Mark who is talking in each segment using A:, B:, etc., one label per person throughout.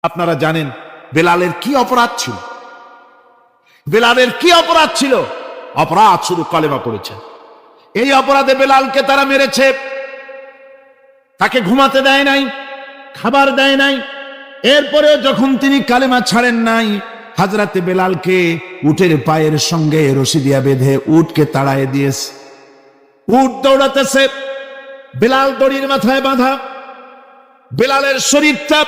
A: আপনারা জানেন বেলালের কি অপরাধ ছিল? বেলালের কি অপরাধ ছিল? অপরাধ শুধু কলেমা পড়েছে। এই অপরাধে বেলালকে তারা মেরেছে, তাকে ঘুমাতে দেয় নাই, খাবার দেয় নাই। এরপরেও যখন তিনি কালেমা ছাড়েন নাই, হযরতে বেলালকে উটের পায়ের সঙ্গে রশি দিয়া বেঁধে উটকে তাড়ায় দিয়েছে। উট দৌড়াতেছে, বেলাল দড়ির মাথায় বাঁধা। বেলালের শরীরটা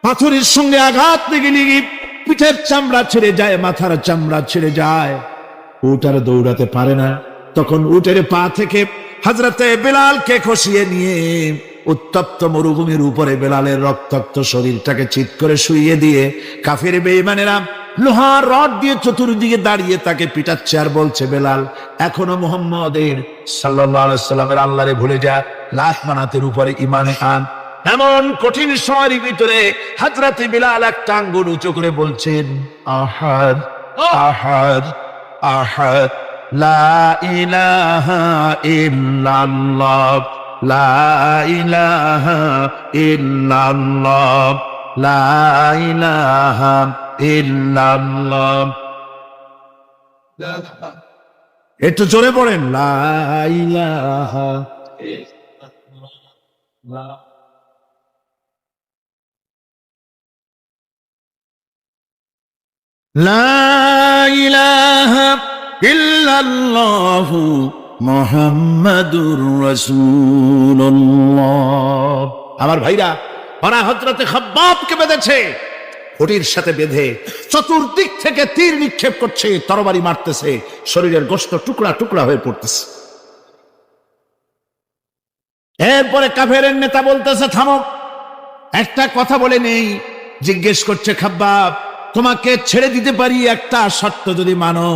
A: পাথরের সঙ্গে আঘাত লেগে লেগে পিঠের চামড়া ছিঁড়ে যায়, মাথার চামড়া ছিঁড়ে যায়। উট আর দৌড়াতে পারে না। তখন উটের পা থেকে হযরতে বেলালকে খসিয়ে নিয়ে উত্তপ্ত মরুভূমির উপরে বেলালের রক্তাক্ত শরীরটাকে চিৎ করে শুইয়ে দিয়ে কাফের বেঈমানেরা লোহার রড দিয়ে চতুর্দিকে দাঁড়িয়ে তাকে পিটাচ্ছে আর বলছে, বেলাল এখনো মুহাম্মদের সাল্লাল্লাহু আলাইহি সাল্লামের আল্লাহরে ভুলে যা, লাশ মানাতের উপরে ঈমানে আন। এমন কঠিন সময়ের ভিতরে হযরতে বেলাল একটা আঙ্গুল উঁচু করে বলছেন, আহাদ আহাদ আহাদ, লা ইলাহা ইল্লাল্লাহ, লা ইলাহা ইল্লাল্লাহ, লা ইলাহা ইল্লাল্লাহ। একটু জোরে পড়েন, লা ইলাহা ইল্লাল্লাহ। লা ইলাহা ইল্লাল্লাহু মুহাম্মাদুর রাসূলুল্লাহ। আমার ভাইরা, ওরা হযরতে খাব্বাবকে বেঁধেছে, খুঁটির সাথে বেঁধে চতুর্দিক থেকে তীর নিক্ষেপ করছে, তরবারি মারতেছে, শরীরের গোশত টুকরা টুকরা হয়ে পড়তেছে। এরপরে কাফেরের নেতা বলতেছে, থামো, একটা কথা বলে নেই। জিজ্ঞেস করছে, খাব্বাব তোমাকে ছেড়ে দিতে পারি, একটা শর্ত যদি মানো,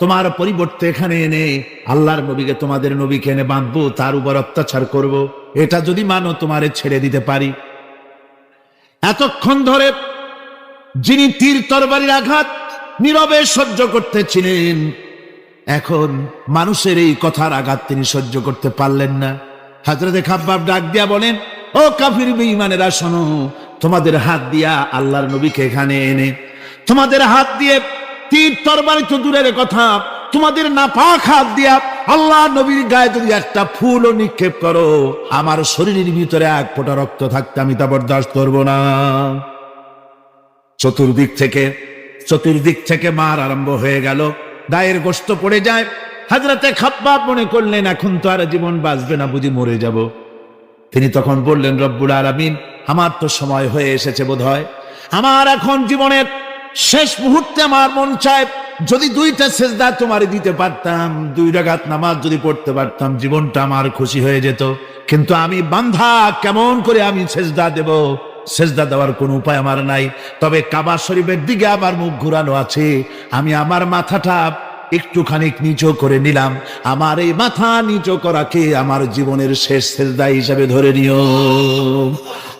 A: তোমার পরিবর্তে এখানে এনে আল্লাহর নবীকে, তোমাদের নবীকে এনে বাঁধবো, তার উপর অত্যাচার করব, এটা যদি মানো তোমারে ছেড়ে দিতে পারি। এতক্ষণ ধরে যিনি তীর তরবারির আঘাত নীরবে সহ্য করতেছিলেন, এখন মানুষের এই কথার আঘাত তিনি সহ্য করতে পারলেন না। হযরতে খাব্বাব ডাক দিয়া বলেন, ও কাফির বেঈমানেরা শোনো, তোমাদের হাত দিয়া আল্লাহর নবীকে এখানে এনে, তোমাদের হাত দিয়ে তীর তরবারি তো দূরের কথা, তোমাদের নাপাক হাত দিয়া আল্লাহ নবীর গায়ে যদি একটা ফুলও নিক্ষেপ করো, আমার শরীরের ভিতরে এক ফোঁটা রক্ত থাকতে আমি তা বরদাস্ত করব না। চতুর্দিক থেকে মার আরম্ভ হয়ে গেল, গায়ের গোশত পড়ে যায়। হযরতে খাব্বাব মনে করলেন এখন তো আর জীবন বাঁচবে না, বুঝি মরে যাব। তিনি তখন বললেন, রব্বুল আলামিন, আমার তো সময় হয়ে এসেছে বোধ হয়, আমার এখন জীবনের শেষ মুহূর্তে আমার মন চায় যদি দুইটা সেজদা তোমারে দিতে পারতাম, 2 রাকাত নামাজ যদি পড়তে পারতাম, জীবনটা আমার খুশি হয়ে যেত। কিন্তু আমি বান্ধা, কেমন করে আমি সেজদা দেব? সেজদা দেওয়ার কোনো উপায় আমার নাই। তবে কাবা শরীফের দিকে আমার মুখ ঘুরানো আছে, আমি আমার মাথাটা একটুখানি নিচু করে নিলাম। আমার এই মাথা নিচু করাকে আমার জীবনের শেষ সেজদা হিসাবে ধরে নিও।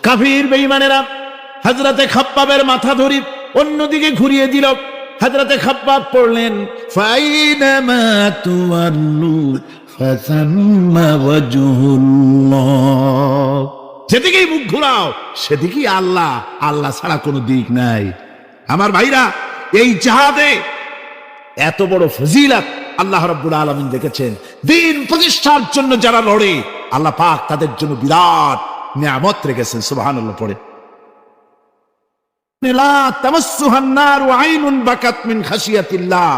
A: কাফির বেঈমানেরা হযরতে খাব্বাবের মাথা ধরি অন্যদিকে ঘুরিয়ে দিল। হযরতে খাব্বাব পড়লেন, ফাইনামা তুওয়াল্লু ফাসাম্মা ওয়াজহুল্লাহ, যেদিকেই মুখ ঘুরাও সেদিকেই আল্লাহ, আল্লাহ ছাড়া কোনো দিক নাই। আমার ভাইরা, এই জিহাদে এত বড় ফজিলত আল্লাহ রাব্বুল আলামিন দেখেছেন। দ্বীন প্রতিষ্ঠার জন্য যারা লড়ে, আল্লাহ পাক তাদের জন্য বিরাট নিয়ামত রেখেছেন। সুবহানাল্লাহ পড়ে, লা তামাসসুহান নার ওয়া আইনুন বাকাত মিন খাশিয়াতিল্লাহ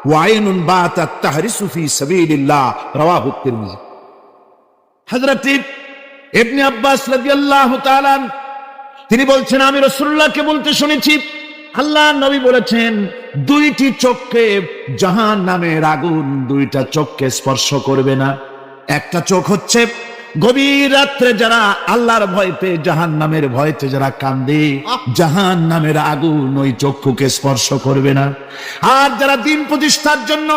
A: ওয়া আইনুন বাতাত তাহরিসু ফি সাবিলিল্লাহ, রাওয়াহু তিরমিজি। হযরত ইবনে আব্বাস রাদিয়াল্লাহু তাআলা তিনি বলছেন, আমি রাসূলুল্লাহকে বলতে শুনেছি, আল্লাহর নবী বলেছেন, 2টি চোখকে জাহান্নামের আগুন 2টা চোখকে স্পর্শ করবে না। একটা চোখ হচ্ছে গভীর রাত্রে যারা আল্লাহর ভয় পেয়ে জাহান্নামের ভয়তে যারা কান্দে, জাহান্নামের আগুন ওই চক্ষুকে স্পর্শ করবে না। আর যারা দ্বীন প্রতিষ্ঠার জন্য,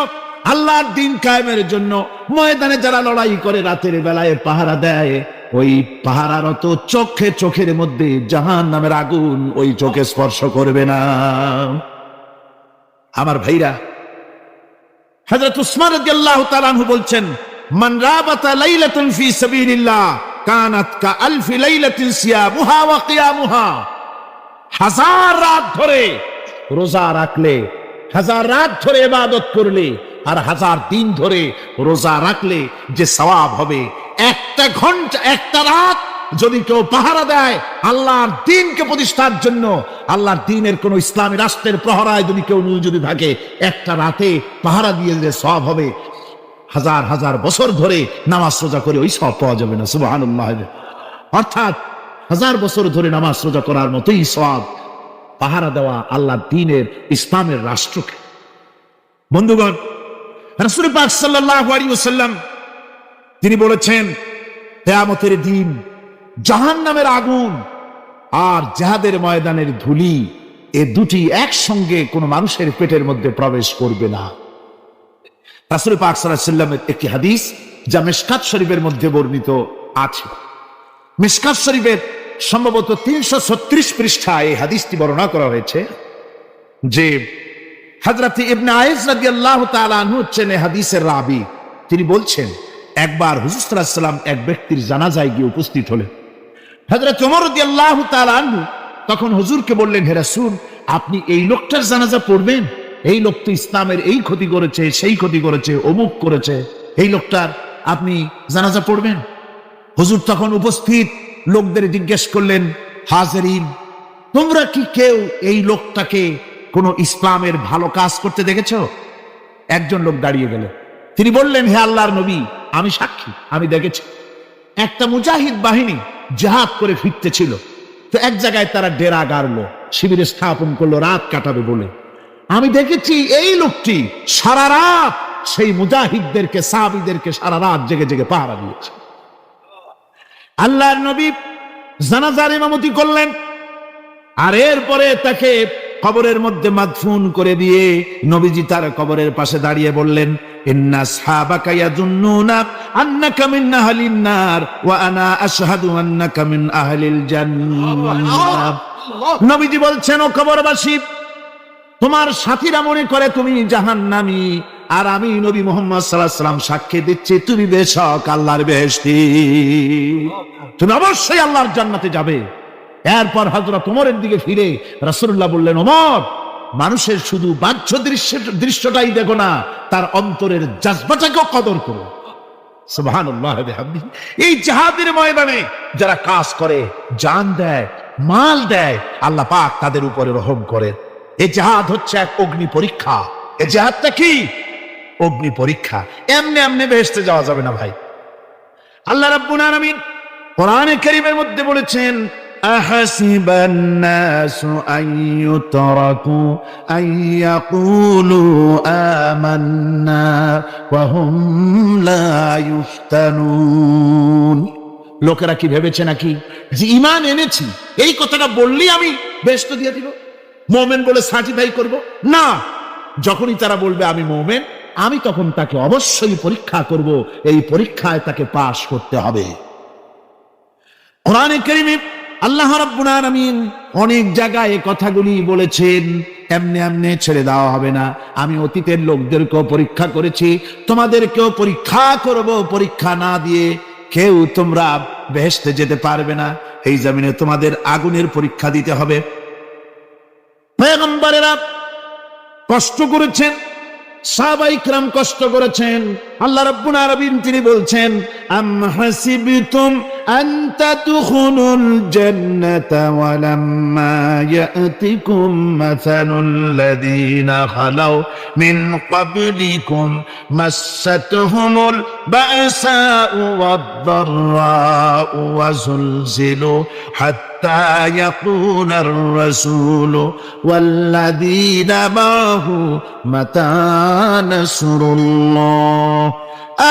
A: আল্লাহর দ্বীন কায়েমের জন্য ময়দানে যারা লড়াই করে, রাতের বেলায় পাহারা দেয়, ওই পাহারারত চোখের মধ্যে জাহান্নামের আগুন ওই চোখে স্পর্শ করবে না। আমার ভাইরা, হযরত উসমান রাদিয়াল্লাহু তাআলা আনহু বলছেন, মান রাবাতা লাইলাতুন ফি সাবিলিল্লাহ কানাত কা আলফি লাইলাতিন সিয়ামুহা ওয়া কিয়ামুহা। হাজার রাত ধরে রোজা রাখলে, হাজার রাত ধরে ইবাদত করলে, আর হাজার দিন ধরে রোজা রাখলে যে সওয়াব হবে, একটা ঘন্টা একটা রাত যদি কেউ পাহারা দেয় আল্লাহর দ্বীনকে প্রতিষ্ঠার জন্য, আল্লাহর দ্বীনের কোন ইসলামী রাষ্ট্রের প্রহরায় যদি কেউ যদি থাকে, একটা রাতে পাহারা দিয়ে যে সওয়াব হবে, হাজার হাজার বছর ধরে নামাজ রোজা করে ওই সওয়াব পাওয়া যাবে না। সুবহানাল্লাহ। অর্থাৎ হাজার বছর ধরে নামাজ রোজা করার মতোই সওয়াব পাহারা দেওয়া আল্লাহর দ্বীনের ইসলামের রাষ্ট্রকে। বন্ধুগণ, রাসূল পাক সাল্লাল্লাহু আলাইহি ওয়াসাল্লাম তিনি বলেছেন, কিয়ামতের দিন জাহান্নামের আগুন আর জিহাদের ময়দানের ধুলি, এ দুটি একসঙ্গে কোন মানুষের পেটের মধ্যে প্রবেশ করবে না। রাসূল পাক সাল্লাল্লাহু আলাইহি ওয়াসাল্লামের একটি হাদিস যা মিশকাত শরীফের মধ্যে বর্ণিত আছে। মিশকাত শরীফের সম্ভবত 336 পৃষ্ঠায় এই হাদিসটি বর্ণনা করা হয়েছে যে হযরত ইবনে আয়েশ রাদিয়াল্লাহু তাআলা আনহু হচ্ছেন এই হাদিসের রাবী। তিনি বলছেন, একবার হুজুর সাল্লাল্লাহু আলাইহি ওয়াসাল্লাম এক ব্যক্তির জানাজায় গিয়ে উপস্থিত হলেন। হযরত ওমর রাদিয়াল্লাহু তাআলা আনহু তখন হুজুরকে বললেন, হে রাসূল, আপনি এই লোকটার জানাজা পড়বেন? এই লোক তো ইসলামের এই ক্ষতি করেছে, সেই ক্ষতি করেছে, অমুক করেছে, এই লোকটার আপনি জানাজা পড়বেন? হুজুর তখন উপস্থিত লোকদের জিজ্ঞেস করলেন, হাজিরিন, তোমরা কি কেউ এই লোকটাকে কোন ইসলামের ভালো কাজ করতে দেখেছো? একজন লোক দাঁড়িয়ে গেল। তিনি বললেন, হে আল্লাহর নবী, আমি সাক্ষী, আমি দেখেছি। একটা মুজাহিদ বাহিনী জিহাদ করে ফিরতে ছিল, তো এক জায়গায় তারা ডেরা গাড়লো, শিবিরে স্থাপন করলো রাত কাটাবে বলে। আমি দেখেছি এই লোকটি সারা রাত সেই মুজাহিদদেরকে, সাহাবীদেরকে সারা রাত জেগে জেগে পাহারা দিয়েছে। আল্লাহর নবী জানাজার ইমামতি করলেন, আর এরপরে তাকে কবরের মধ্যে মাদফুন করে দিয়ে নবীজি তার কবরের পাশে দাঁড়িয়ে বললেন, ইন্না আসহাবাকা ইয়াযুন্নুনা আন্নাকা মিন আহলিন নার ওয়া আনা আশহাদু আন্নাকা মিন আহলিল জান্নাহ। নবীজি বলছেন, ও কবরবাসী, তোমার সাথীরা মনে করে তুমি জাহান্নামী, আর আমি নবী মুহাম্মদ সাল্লাল্লাহু আলাইহি ওয়াসাল্লাম সাক্ষী দিচ্ছি তুমি বেশক আল্লাহর বেহেশতি, তুমি অবশ্যই আল্লাহর জান্নাতে যাবে। এরপর হযরত ওমরের দিকে ফিরে রাসূলুল্লাহ বললেন, ওমর, মানুষের শুধু বাহ্য দৃশ্যটাই দেখো না, তার অন্তরের জজবাটাকেও কদর করো। সুবহানাল্লাহ বিহামদিহি। এই জিহাদের ময়দানে যারা কাজ করে, জান দেয়, মাল দেয়, আল্লাহ পাক তাদের উপরে রহম করেন। এই জিহাদ হচ্ছে এক অগ্নি পরীক্ষা। এই জিহাদটা কি? অগ্নি পরীক্ষা। এমনি এমনি বেহেশতে যাওয়া যাবে না ভাই। আল্লাহ রাব্বুল আলামিন কোরআনে কারীমের মধ্যে বলেছেন, আহাসিবান নাসু আন ইউতরাকু আন ইয়াকুলু আমান্না ওয়া হুম লা ইফতানুন। লোকেরা কি ভেবেছে নাকি যে ঈমান এনেছি এই কথাটা বললেই আমি বেহেশত দিয়ে দিব, মুমিন বলে সার্টিফাই করব? না, যখনই তারা বলবে আমি মুমিন, আমি তখন তাকে অবশ্যই পরীক্ষা করব, এই পরীক্ষায় তাকে পাশ করতে হবে। কোরআনে কারীমে আল্লাহ রাব্বুল আলামিন অনেক জায়গায় এই কথাগুলি বলেছেন। এমনি এমনি ছেড়ে দেওয়া হবে না। আমি অতীতের লোকদেরকেও পরীক্ষা করেছি, তোমাদেরকেও পরীক্ষা করব। পরীক্ষা না দিয়ে কেউ তোমরা বেহেশতে যেতে পারবে না। এই জমিনে তোমাদের আগুনের পরীক্ষা দিতে হবে। পয়গম্বরেরা কষ্ট করেছেন, সাহাবায়ে কিরাম কষ্ট করেছেন। আল্লাহ রাব্বুল আলামিন তিনি বলছেন, আম হাসিবতুম আন তাদখুলুল জান্নাতা ওয়া লাম্মা ইয়াতিকুম মাসালুল লাযীনা খালাউ মিন ক্বাবলিকুম মাসাতহুমুল বাসাউ ওয়াদ-দাররাউ ওয়া যুলজিলু হাত্তা ইয়াকুলার রাসূলু ওয়াল্লাযীনা মা'হু মাতা নাসরুল্লাহ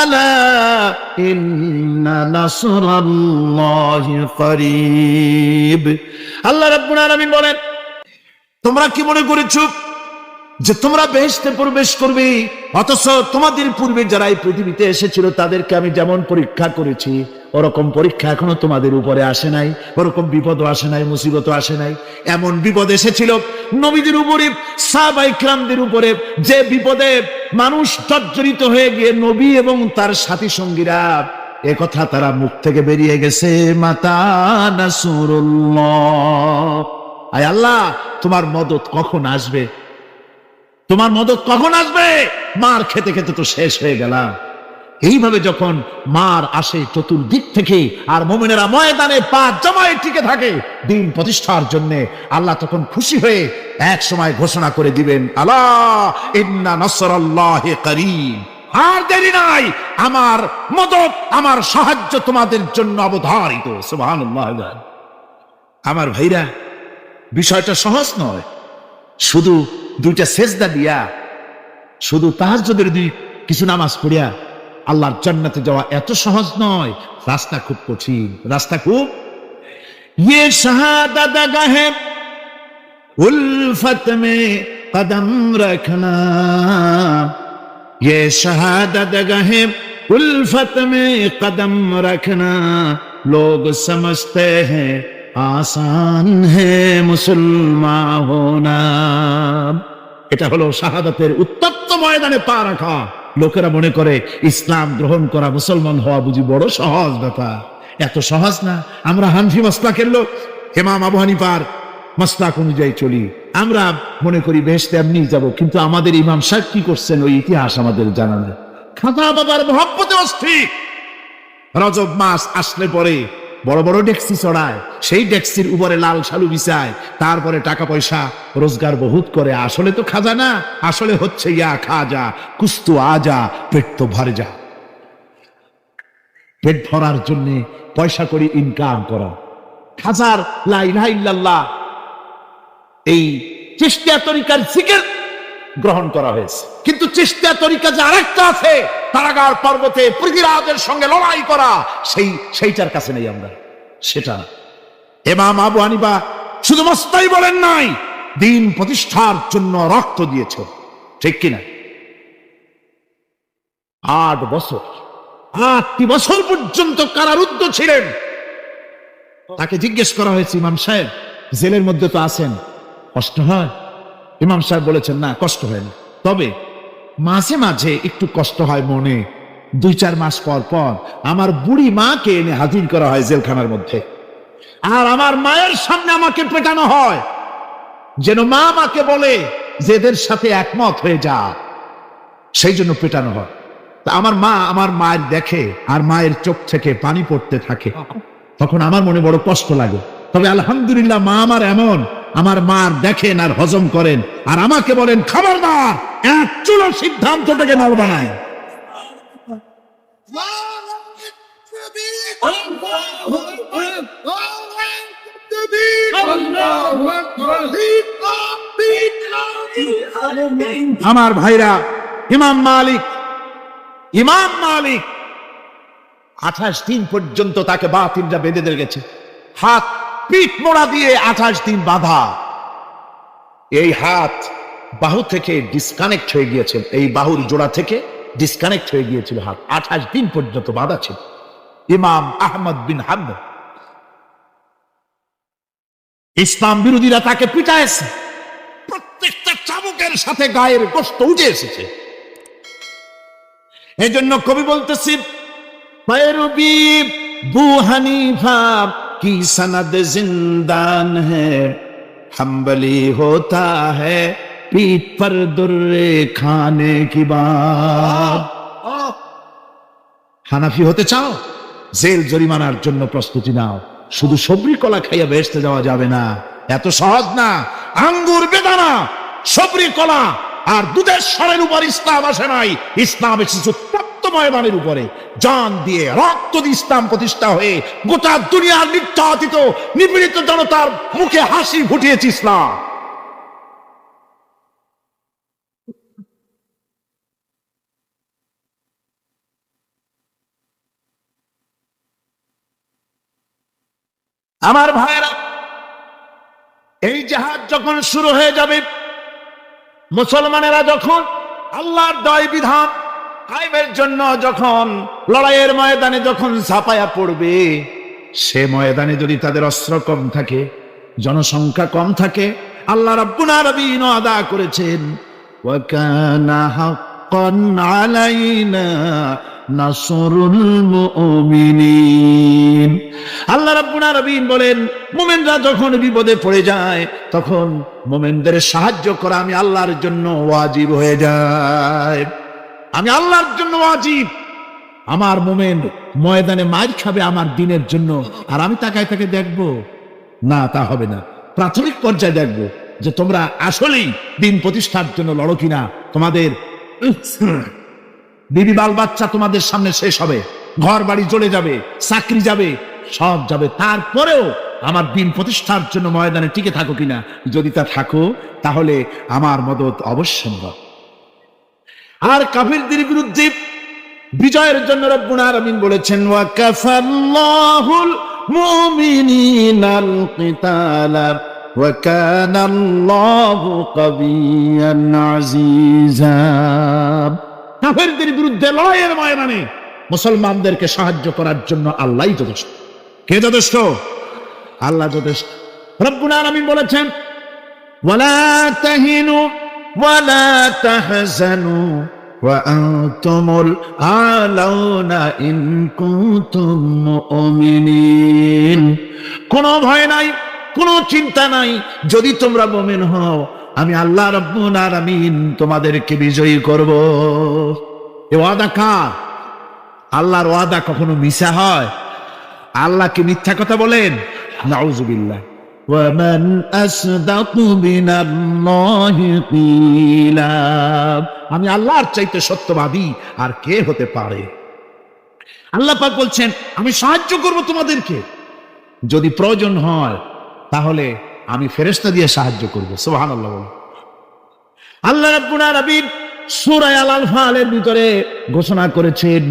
A: আলা ইন্না নাসরাল্লাহি করিব। আল্লাহ রাব্বুল আলামিন বলেন, তোমরা কি মনে করেছো যে তোমরা বেহেশতে প্রবেশ করবে, অথচ তোমাদের পূর্বে যারা এই পৃথিবীতে এসেছিল তাদেরকে আমি যেমন পরীক্ষা করেছি ওরকম পরীক্ষা এখনো তোমাদের উপরে আসে নাই, ওরকম বিপদও আসে নাই, মুসিবতও আসে নাই। এমন বিপদ এসেছিল নবীদের উপরে, সাহাবায়ে কিরামদের উপরে, যে বিপদে মানুষ জর্জরিত হয়ে গিয়ে নবী এবং তার সাথী সঙ্গীরা একথা তারা মুখ থেকে বেরিয়ে গেছে, মাতা নাসরুল্লাহ, আয় আল্লাহ, তোমার মদত কখন আসবে? তোমার মদত কখন আসবে? মার খেতে খেতে তো শেষ হয়ে গেলাম। এইভাবে যখন মার আসে চতুর্দিক থেকে, আর মুমিনেরা ময়দানে পা জমায়ে টিকে থাকে দিন প্রতিষ্ঠার জন্য, আল্লাহ তখন খুশি হয়ে এক সময় ঘোষণা করে দিবেন, আলা ইন্না নাসরাল্লাহি করিব, আর দেরি নাই, আমার মদত, আমার সাহায্য তোমাদের জন্য অবধারিত। সুবহানাল্লাহ। আমার ভাইরা, বিষয়টা সহজ নয়। শুধু দুইটা সেজদা দিয়া, শুধু তাহাজ্জুদের কিছু নামাজ পড়িয়া আল্লাহর জান্নাতে যাওয়া এত সহজ নয়। রাস্তা খুব কঠিন, রাস্তা খুব। ये शहादत गाहे उल्फत में कदम रखना, ये शहादत गाहे उल्फत में कदम रखना, लोग समझते हैं आसान है मुसलमान होना। এটা হলো শাহাদাতের উত্তপ্ত ময়দানে পা রাখা। লোকেরা মনে করে ইসলাম গ্রহণ করা, মুসলমান হওয়া বুঝি বড় সহজ ব্যাপার। এত সহজ না। আমরা হানফি মাসলাকের লোক, ইমাম আবু হানিফার মাসলাক অনুযায়ী চলি। আমরা মনে করি বেহেশতে এমনি যাব, কিন্তু আমাদের ইমাম সাহেব কি করছেন ওই ইতিহাস আমাদের জানা নেই। খাজা বাবার মহব্বতে অস্থির। রজব মাস আসলে পরে বড় বড় ডেক্সি চড়ায়, সেই ডেক্সির উপরে লাল শালু বিছায়, তারপরে টাকা পয়সা রোজগার বহুত করে। আসলে তো খাজা না, আসলে হচ্ছে ইয়া খাজা কুস্তু আজা, পেট তো ভরে যা। পেট ভরার জন্য পয়সা করে ইনকাম করা। খাজার লা ইলাহা ইল্লাল্লাহ, এই চিশতিয়া তরিকার জিকির গ্রহণ করা হয়েছে, কিন্তু চিশতিয়া তরিকা যে আরেকটা আছে, তারাগার পর্বতে পৃথিবীরাজের সঙ্গে লড়াই করা, সেইটার কাছে নেই আমরা, সেটা না। ইমাম আবু হানিফা শুধু মস্তাই বলেন নাই, দিন প্রতিষ্ঠার জন্য রক্ত দিয়েছে, ঠিক কিনা? 8 বছর, 8টি বছর পর্যন্ত কারারুদ্ধ ছিলেন। তাকে জিজ্ঞেস করা হয়েছে, ইমাম সাহেব জেলের মধ্যে তো আছেন, কষ্ট হয়? ইমাম সাহেব বলেছেন, না কষ্ট হয় না, তবে মাঝে মাঝে একটু কষ্ট হয় মনে। 2-4 মাস পর পর আমার বুড়ি মাকে এনে হাজির করা হয় জেলখানার মধ্যে, আর আমার মায়ের সামনে আমাকে পেটানো হয়, যেন মা আমাকে বলে যে এদের সাথে একমত হয়ে যা, সেই জন্য পেটানো হয়। তা আমার মা আমার মায়ের দেখে, আর মায়ের চোখ থেকে পানি পড়তে থাকে, তখন আমার মনে বড় কষ্ট লাগে। তবে আলহামদুলিল্লাহ, মা আমার এমন, আমার মার দেখেন আর হজম করেন, আর আমাকে বলেন খবরদার এক চুলো সিদ্ধান্ত থেকে নড়বা না। আমার ভাইরা, ইমাম মালিক 28 দিন পর্যন্ত তাকে বাতিলরা বেঁধে দিয়ে গেছে, হাত পিঠ মোড়া দিয়ে 28 দিন বাঁধা। এই হাত বাহু থেকে ডিসকানেক্ট হয়ে গিয়েছে, এই বাহুর জোড়া থেকে ডিসকানেক্ট হয়ে গিয়েছিল হাত, 28 দিন পর্যন্ত বাঁধা ছিল। ইমাম আহমদ বিন হাম্বল, ইসলাম বিরোধীরা তাকে পিটাইছে, প্রত্যেকটা চাবুকের সাথে গায়ের গোশত উঠে এসেছে। এই জন্য কবি বলতেছি, पैरवी बू हनीफा की सनद जिंदान है, हम्बली होता है पीठ पर दुर्रे खाने की बात। হানাফি হতে চাও? জেল জরিমানার জন্য প্রস্তুতি নাও। শুধু সবরি কলা খাইয়া বেহেশতে যাওয়া যাবে না, এত সহজ না। আঙ্গুর, বেদানা, সবরি কলা আর দুধের স্বরের উপর ইসলাম আসে নাই। ইসলাম এসেছে ময়দানের উপরে, জান দিয়ে রক্ত দিয়ে ইসলাম প্রতিষ্ঠা হয়ে গোটা দুনিয়ার নির্যাতিত নিপীড়িত জনতার মুখে হাসি ফুটিয়েছে ইসলাম। আমার ভাইয়েরা, এই জাহাজ যখন শুরু হয়ে যাবে, মুসলমানেরা যখন আল্লাহর দয় বিধান কায়েমের জন্য যখন লড়াইয়ের ময়দানে যখন ঝাঁপায়া পড়বে, সে ময়দানে যদি তাদের অস্ত্র কম থাকে, জনসংখ্যা কম থাকে, আল্লাহ রাব্বুল আলামিন আদা করেছেন ওয়া কানা হাক্কান আলাইনা নাসরুল মুমিনিন। আল্লাহ রাব্বুল আলামিন বলেন, মুমিনরা যখন বিপদে পড়ে যায় তখন মুমিনদের সাহায্য করা আমি আল্লাহর জন্য ওয়াজিব হয়ে যায়। আমি আল্লাহর জন্য ওয়াজিব। আমার মুমিন ময়দানে মার খাবে আমার দিনের জন্য, আর আমি তাকায় তাকে দেখবো না? তা হবে না। প্রাথমিক পর্যায়ে দেখবো যে তোমরা আসলেই দিন প্রতিষ্ঠার জন্য লড়ো কিনা। তোমাদের বিবি বাল বাচ্চা তোমাদের সামনে শেষ হবে, ঘর বাড়ি চলে যাবে, চাকরি যাবে, সব যাবে, তারপরেও আমার দিন প্রতিষ্ঠার জন্য ময়দানে টিকে থাকো কিনা। যদি তা থাকো তাহলে আমার মদত অবশ্যম্ভব। আর কাফিরদের বিরুদ্ধে বিজয়ের জন্য রব্বুল আলামিন বলেছেন, ওয়া কাফাল্লাহুল মুমিনিনাল কিতালা ওয়া কানাল্লাহু কাবিয়্যান আজিজা। কাফেরদের বিরুদ্ধে লড়াইয়ের ময়দানে মুসলমানদেরকে সাহায্য করার জন্য আল্লাহই যথেষ্ট। কে যথেষ্ট? আল্লাহ যথেষ্ট। রব্বুল আলামিন বলেছেন, ওয়ালা তাহিনু ওয়ালা তাহজানু ওয়া আনতুমুল আলাউনা ইন কুনতুম মুমিনিন। কোনো ভয় নাই, কোনো চিন্তা নাই, যদি তোমরা মুমিন হও আমি আল্লাহ রাব্বুল আলামিন তোমাদেরকে বিজয়ী করব। এ ওয়াদা কার? আল্লাহর ওয়াদা কখনো মিথ্যা হয়? আল্লাহ কি মিথ্যা কথা বলেন? নাউযুবিল্লাহ। ওয়া মান আসদাকু মিনাল্লাহি কিলা। আমি আল্লাহর চাইতে সত্যবাদী আর কে হতে পারে? আল্লাহ পাক বলছেন, আমি সাহায্য করব তোমাদেরকে, যদি প্রয়োজন হয় তাহলে আমি ফেরেশতা দিয়ে সাহায্য করব। সুবহানাল্লাহ। আল্লাহ রাব্বুল আলামিন সূরা আল-আনফালের ভিতরে ঘোষণা করেছেন,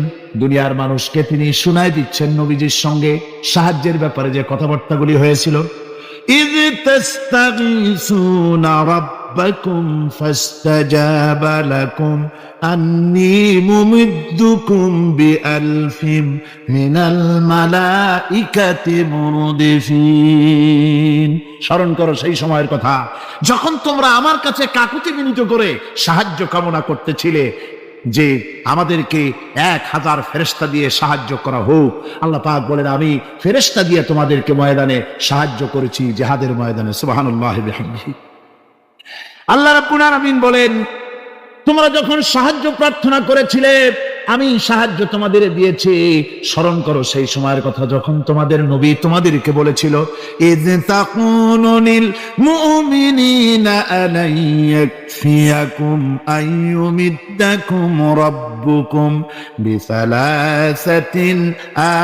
A: দুনিয়ার মানুষকে তিনি শোনায় দিচ্ছেন নবীজির সঙ্গে সাহায্যের ব্যাপারে যে কথাবার্তাগুলি হয়েছিল। ইয তাস্তাগীসুনা রাব্বাকুম ফাস্তাজাবা লাকুম আন্নী মুমিদ্দুকুম বিআলফিম মিনাল মালাইকাতি মুরদিফিন। স্মরণ করো সেই সময়ের কথা যখন তোমরা আমার কাছে কাকুতি মিনতি করে সাহায্য কামনা করতেছিলে যে আমাদেরকে 1000 ফেরেশতা দিয়ে সাহায্য করা হোক। আল্লাহ পাক বলেন, আমি ফেরেশতা দিয়ে তোমাদেরকে ময়দানে সাহায্য করেছি, জিহাদের ময়দানে। সুবহানাল্লাহি বিহামদিহি। আল্লাহ রাব্বুল আলামিন বলেন, তোমরা যখন সাহায্য প্রার্থনা করেছিলে আমি সাহায্য তোমাদের দিয়েছি। স্মরণ করো সেই সময়ের কথা যখন তোমাদের নবী তোমাদেরকে বলেছিল, ইয তাকুলু লিল মুমিনিনা আলাই ইয়াকফিয়াকুম আইয়ুমিদ্দাকুম রাব্বুকুম বিসালাসাতিন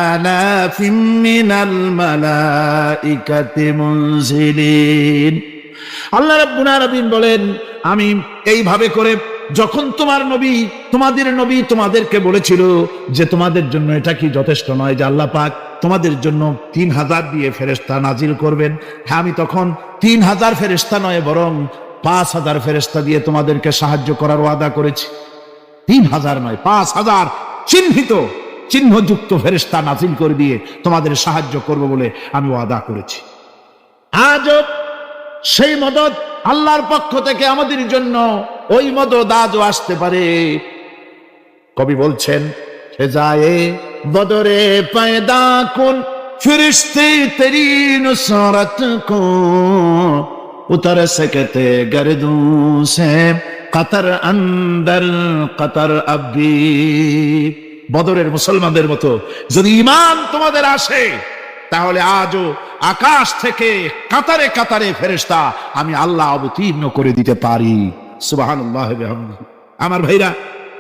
A: আলাফিন মিনাল মালাইকাতি মুনজিলিন। আল্লাহ রাব্বুল আলামিন বলেন, আমি এইভাবে করে যখন তোমাদের নবী তোমাদেরকে বলেছিল যে তোমাদের জন্য এটা কি যথেষ্ট নয় যে আল্লাহ পাক তোমাদের জন্য 3000 দিয়ে ফেরেশতা নাজিল করবেন? হ্যাঁ, আমি তখন 3000 ফেরেশতা নয় বরং 5000 ফেরেশতা দিয়ে তোমাদেরকে সাহায্য করার ওয়াদা করেছি। 3000 নয়, 5000 চিহ্নযুক্ত ফেরেশতা নাজিল করে দিয়ে তোমাদের সাহায্য করব বলে আমি ওয়াদা করেছি। আজও সেই মদদ আল্লাহর পক্ষ থেকে আমাদের জন্য ওই মদদ আজও আসতে পারে। কবি বলছেন, সে যায় বদরে পয়দা কুন ফিরিস্তে তেরি নুসরত কো উতর সকতে গর্দু সে কতর অন্দর কতর আবি। বদরের মুসলমানদের মতো যদি ঈমান তোমাদের আসে তাহলে আজও আকাশ থেকে কাতারে কাতারে ফেরেশতা আমি আল্লাহ অবতীর্ণ করে দিতে পারি। সুবহানাল্লাহ ওয়া বিহামদিহি। আমার ভাইরা,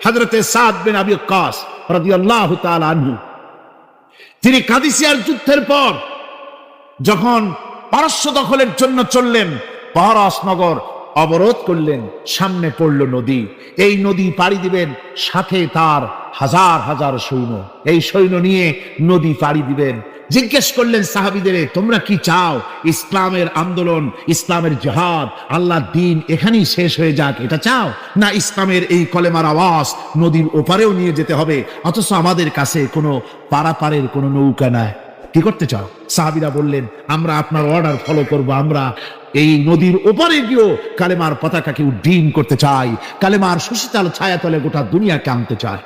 A: হযরতে সাদ বিন আবি ওয়াক্কাস রাদিয়াল্লাহু তাআলা আনহু, তিনি কাদিসিয়ার যুদ্ধের পর যখন পারস্য দখলের জন্য চললেন, পারস নগর অবরোধ করলেন, সামনে পড়ল নদী। এই নদী পাড়ি দিবেন, সাথে তার হাজার হাজার সৈন্য, এই সৈন্য নিয়ে নদী পাড়ি দিবেন। জিজ্ঞেস করলেন সাহাবীদের, তোমরা কি চাও? ইসলামের আন্দোলন, ইসলামের জিহাদ, আল্লাহর দ্বীন এখানেই শেষ হয়ে যাক, এটা চাও? না ইসলামের এই কলেমার আওয়াজ নদীর ওপারেও নিয়ে যেতে হবে, অথচ আমাদের কাছে কোনো পারাপারের কোনো নৌকা নাই, কি করতে চাও? সাহাবীরা বললেন, আমরা আপনার অর্ডার ফলো করব, আমরা এই নদীর ওপারে গিয়েও কালেমার পতাকাকে উড্ডীন করতে চাই, কালেমার সুশীতল ছায়াতলে গোটা দুনিয়াকে আনতে চাই।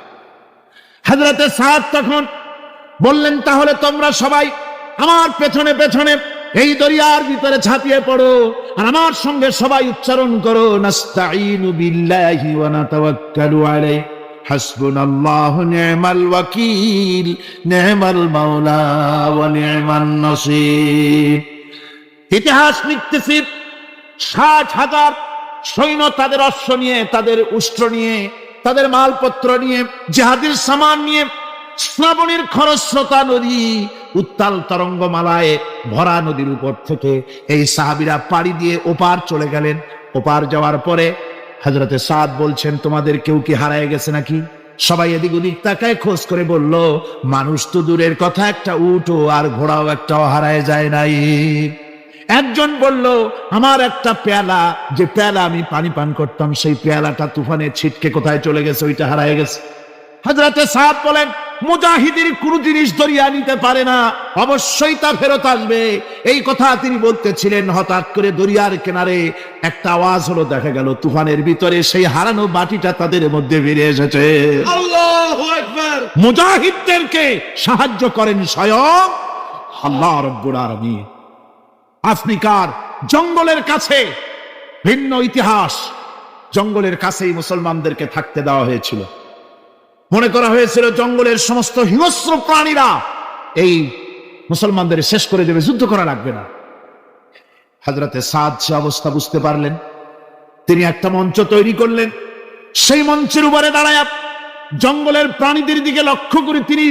A: হযরতে সাদ তখন বললেন, তাহলে তোমরা সবাই আমার পেছনে পেছনে এই দরিয়ার ভিতরে ঝাঁপিয়ে পড়ো, আর আমার সঙ্গে সবাই উচ্চারণ করো, নাস্তাঈনু বিল্লাহি ওয়া নাতাওয়াক্কালু আলাইহি হাসবুনাল্লাহু নি'মাল ওয়াকিল নি'মাল মাওলা ওয়া নি'মান নাসির। ইতিহাস লিখতেছি, 60,000 সৈন্য তাদের অশ্ব নিয়ে, তাদের উষ্ট্র নিয়ে, তাদের মালপত্র নিয়ে, জিহাদের সামান নিয়ে শ্রাবণীর খরস্রোতা নদী, উত্তাল তরঙ্গমালায় ভরা নদীর উপর থেকে এই সাহাবীরা পাড়ি দিয়ে ওপার চলে গেলেন। ওপার যাওয়ার পরে হযরতে সাদ বলছেন, তোমাদের কেউ কি হারায় গেছে নাকি? সবাই এদিক ওদিক তাকায়, খোঁজ করে বলল, মানুষ তো দূরের কথা, একটা উটও আর ঘোড়াও একটাও হারায় যায় নাই। একজন বলল, আমার একটা পেয়ালা, যে পেয়ালা আমি পানি পান করতাম, সেই পেয়ালাটা তুফানে ছিটকে কোথায় চলে গেছে, ওইটা হারায় গেছে। হযরতে সাদ বলেন, মুজাহিদের কোন জিনিস দরিয়া নিতে পারে না, অবশ্যই তা ফেরত আসবে। এই কথা তিনি বলতেছিলেন, হঠাৎ করে দরিয়ার কিনারে একটা আওয়াজ হলো, দেখা গেল তুফানের ভিতরে সেই হারানো বাটিটা তাদের মধ্যে ফিরে এসেছে। আল্লাহু আকবার! মুজাহিদদেরকে সাহায্য করেন স্বয়ং আল্লাহ রাব্বুল আলামিন। আফ্রিকার জঙ্গলের কাছে ভিন্ন ইতিহাস, জঙ্গলের কাছেই মুসলমানদেরকে থাকতে দেওয়া হয়েছিল। মনে করা হয়েছিল জঙ্গলের সমস্ত হিংস্র প্রাণীরা এই মুসলমানদের শেষ করে দেবে, যুদ্ধ করা লাগবে না। হযরতে সাদ সে অবস্থা বুঝতে পারলেন, তিনি একটা মঞ্চ তৈরি করলেন। সেই মঞ্চের উপরে দাঁড়ায় জঙ্গলের প্রাণীদের দিকে লক্ষ্য করে তিনি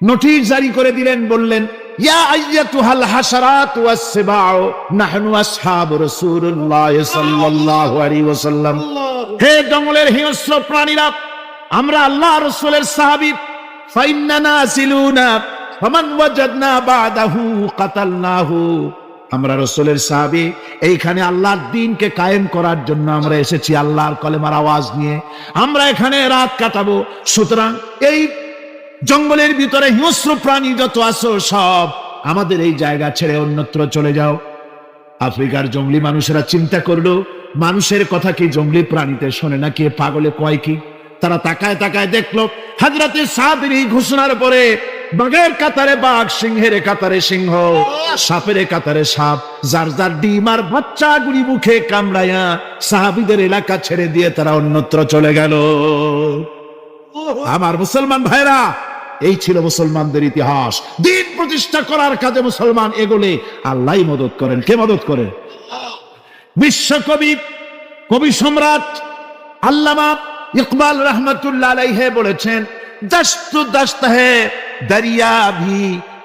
A: নোটিশ জারি করে দিলেন, বললেন, ইয়া আইয়াতুহাল হাশারাত ওয়াস সিবাউ নাহনু আসহাবু রাসূলুল্লাহ সাল্লাল্লাহু আলাইহি ওয়াসাল্লাম। হে জঙ্গলের হিংস্র প্রাণীরা, আমরা আল্লাহ রাসূলের সাহাবী, ফাইন্না নাসিলুনা ফামান ওয়াজাদনা বাদাহু কাতালনাহু। আমরা রাসূলের সাহাবী, এইখানে আল্লাহর দ্বীনকে কায়েম করার জন্য আমরা এসেছি, আল্লাহর কলেমার আওয়াজ নিয়ে আমরা এখানে রাত কাটাবো। সুতরাং এই জঙ্গলের ভিতরে হিংস্র প্রাণী যত আছো, সব আমাদের এই জায়গা ছেড়ে অন্যত্র চলে যাও। আফ্রিকার জঙ্গলি মানুষেরা চিন্তা করলো, মানুষের কথা কি জঙ্গলি প্রাণীতে শোনে নাকি, পাগলে কয় কি? তারা তাকায় তাকায় দেখলো, হযরতে সাদের এই ঘোষণার পরে বাঘের কাতারে বাঘ, সিংহের কাতারে সিংহ, সাপের কাতারে সাপ, যার যার ডিম আর বাচ্চা গুলি মুখে কামড়ায়া সাহাবীদের এলাকা ছেড়ে দিয়ে তারা অন্যত্র চলে গেল। আমার মুসলমান ভাইরা, এই ছিল মুসলমানদের ইতিহাস। দিন প্রতিষ্ঠা করার কাজে মুসলমান এগোলে আল্লাহই মদত করেন। কে মদত করেন? বিশ্বকবি, কবি সম্রাট আল্লামা ইকবাল রহমতুল্লাহ আলাইহি বলেছেন, দস্ত দস্ত है दरिया भी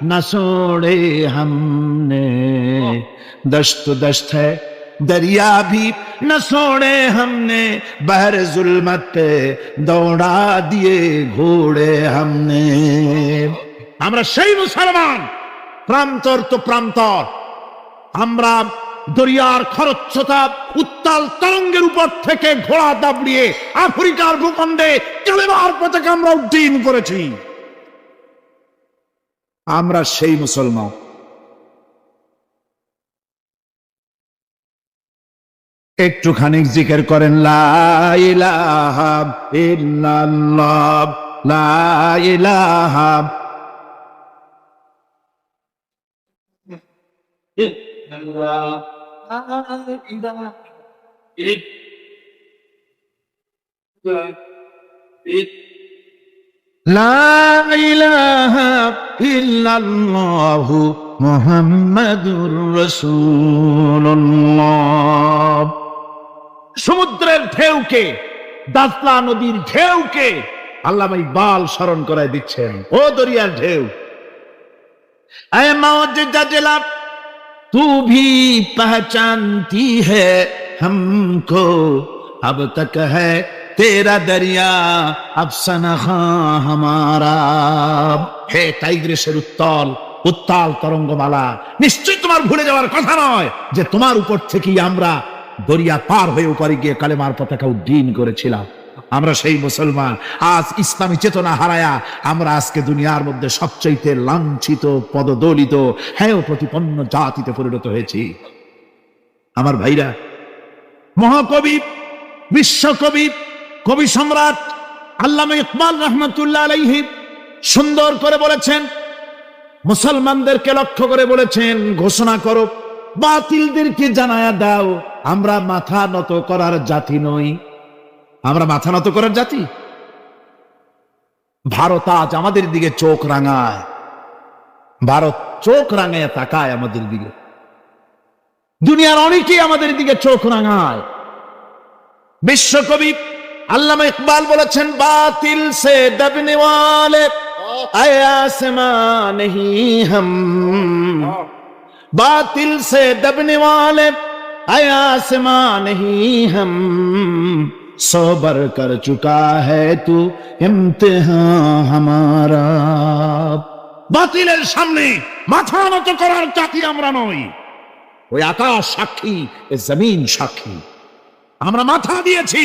A: न छोड़े हमने, दस्त दस्त है दरिया भी न छोड़े हमने, बहर जुल्मत पे दौड़ा दिए घोड़े हमने। আমরা সেই মুসলমান, প্রান্তর তো প্রান্তর, আমরা দরিয়ার খরস্রোতা উত্তাল তরঙ্গের উপর থেকে ঘোড়া দাবড়িয়ে আফ্রিকার ভূখণ্ডে কালেমার পতাকা আমরা উড্ডীন করেছি। আমরা সেই মুসলমান। একটুখানি জিকির করেন, লা ইলাহা ইল্লাল্লাহ, লা ইলাহা লা ইলাহা ইল্লাল্লাহু মুহাম্মাদুর রাসূলুল্লাহ। সমুদ্রের ঢেউকে, দাজলা নদীর ঢেউকে আল্লামা ইকবাল স্মরণ করায় দিচ্ছেন। ও দরিয়ার ঢেউ, ऐ मौज जजला तू भी पहचानती है हमको, अब तक है तेरा दरिया अफसाना हमारा। হে টাইগ্রিসের উত্তাল তরঙ্গমালা, নিশ্চয় তোমার ভুলে যাওয়ার কথা নয় যে তোমার উপর থেকেই আমরা দরিয়া পার হয়ে উপরে গিয়ে কালেমার পতাকা উড্ডীন করেছিলাম। আমরা সেই মুসলমান। আজ ইসলামী চেতনা হারায়া আমরা আজকে দুনিয়ার মধ্যে সবচেয়ে লাঞ্ছিত, পদদলিত, হেয় প্রতিপন্ন জাতিতে পরিণত হয়েছি। আমার ভাইরা, মহাকবি, বিশ্বকবি, কবি সম্রাট আল্লামা ইকবাল রহমতুল্লাহ আলাইহি সুন্দর করে বলেছেন, মুসলমানদেরকে লক্ষ্য করে বলেছেন, ঘোষণা করো, বাতিলদেরকে জানায়া দাও, আমরা মাথা নত করার জাতি নই। আমরা মাথা নত করার জাতি? ভারত আজ আমাদের দিকে চোখ রাঙায়, ভারত চোখ রাঙায় তাকায় আমাদের দিকে, দুনিয়ার অনেকেই আমাদের দিকে চোখ রাঙায়। বিশ্বকবি আল্লামা ইকবাল বলেছেন, বাতিল সে দবনে ওয়ালে আয়ে আসমান নেহি হাম, बातिल से दबने वाले आए आसमां नहीं हम, सोबर कर चुका है तू इम्तिहान हमारा। বাতিলের সামনে মাথা নত করার জাতি আমরা নই। ওই আকাশ সাক্ষী, এ জমিন সাক্ষী, আমরা মাথা দিয়েছি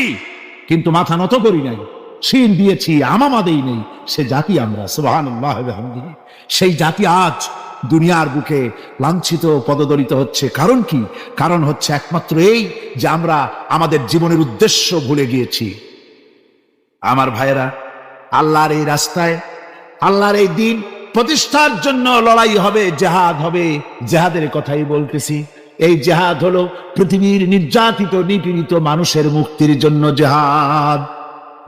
A: কিন্তু মাথা নত করি নাই, শির দিয়েছি আমামা দেই নেই, সে জাতি আমরা। সুবহানাল্লাহ ওয়া বিহামদিহি। সেই জাতি আজ দুনিয়ার বুকে লাঞ্ছিত, পদদলিত হচ্ছে। কারণ কি? কারণ হচ্ছে একমাত্র এই যে আমরা আমাদের জীবনের উদ্দেশ্য ভুলে গিয়েছি। আমার ভাইয়েরা, আল্লাহর এই রাস্তায়, আল্লাহর এই দিন প্রতিষ্ঠার জন্য লড়াই হবে, জেহাদ হবে। জেহাদের কথাই বলতেছি। এই জেহাদ হলো পৃথিবীর নির্যাতিত, নিপীড়িত মানুষের মুক্তির জন্য জেহাদ।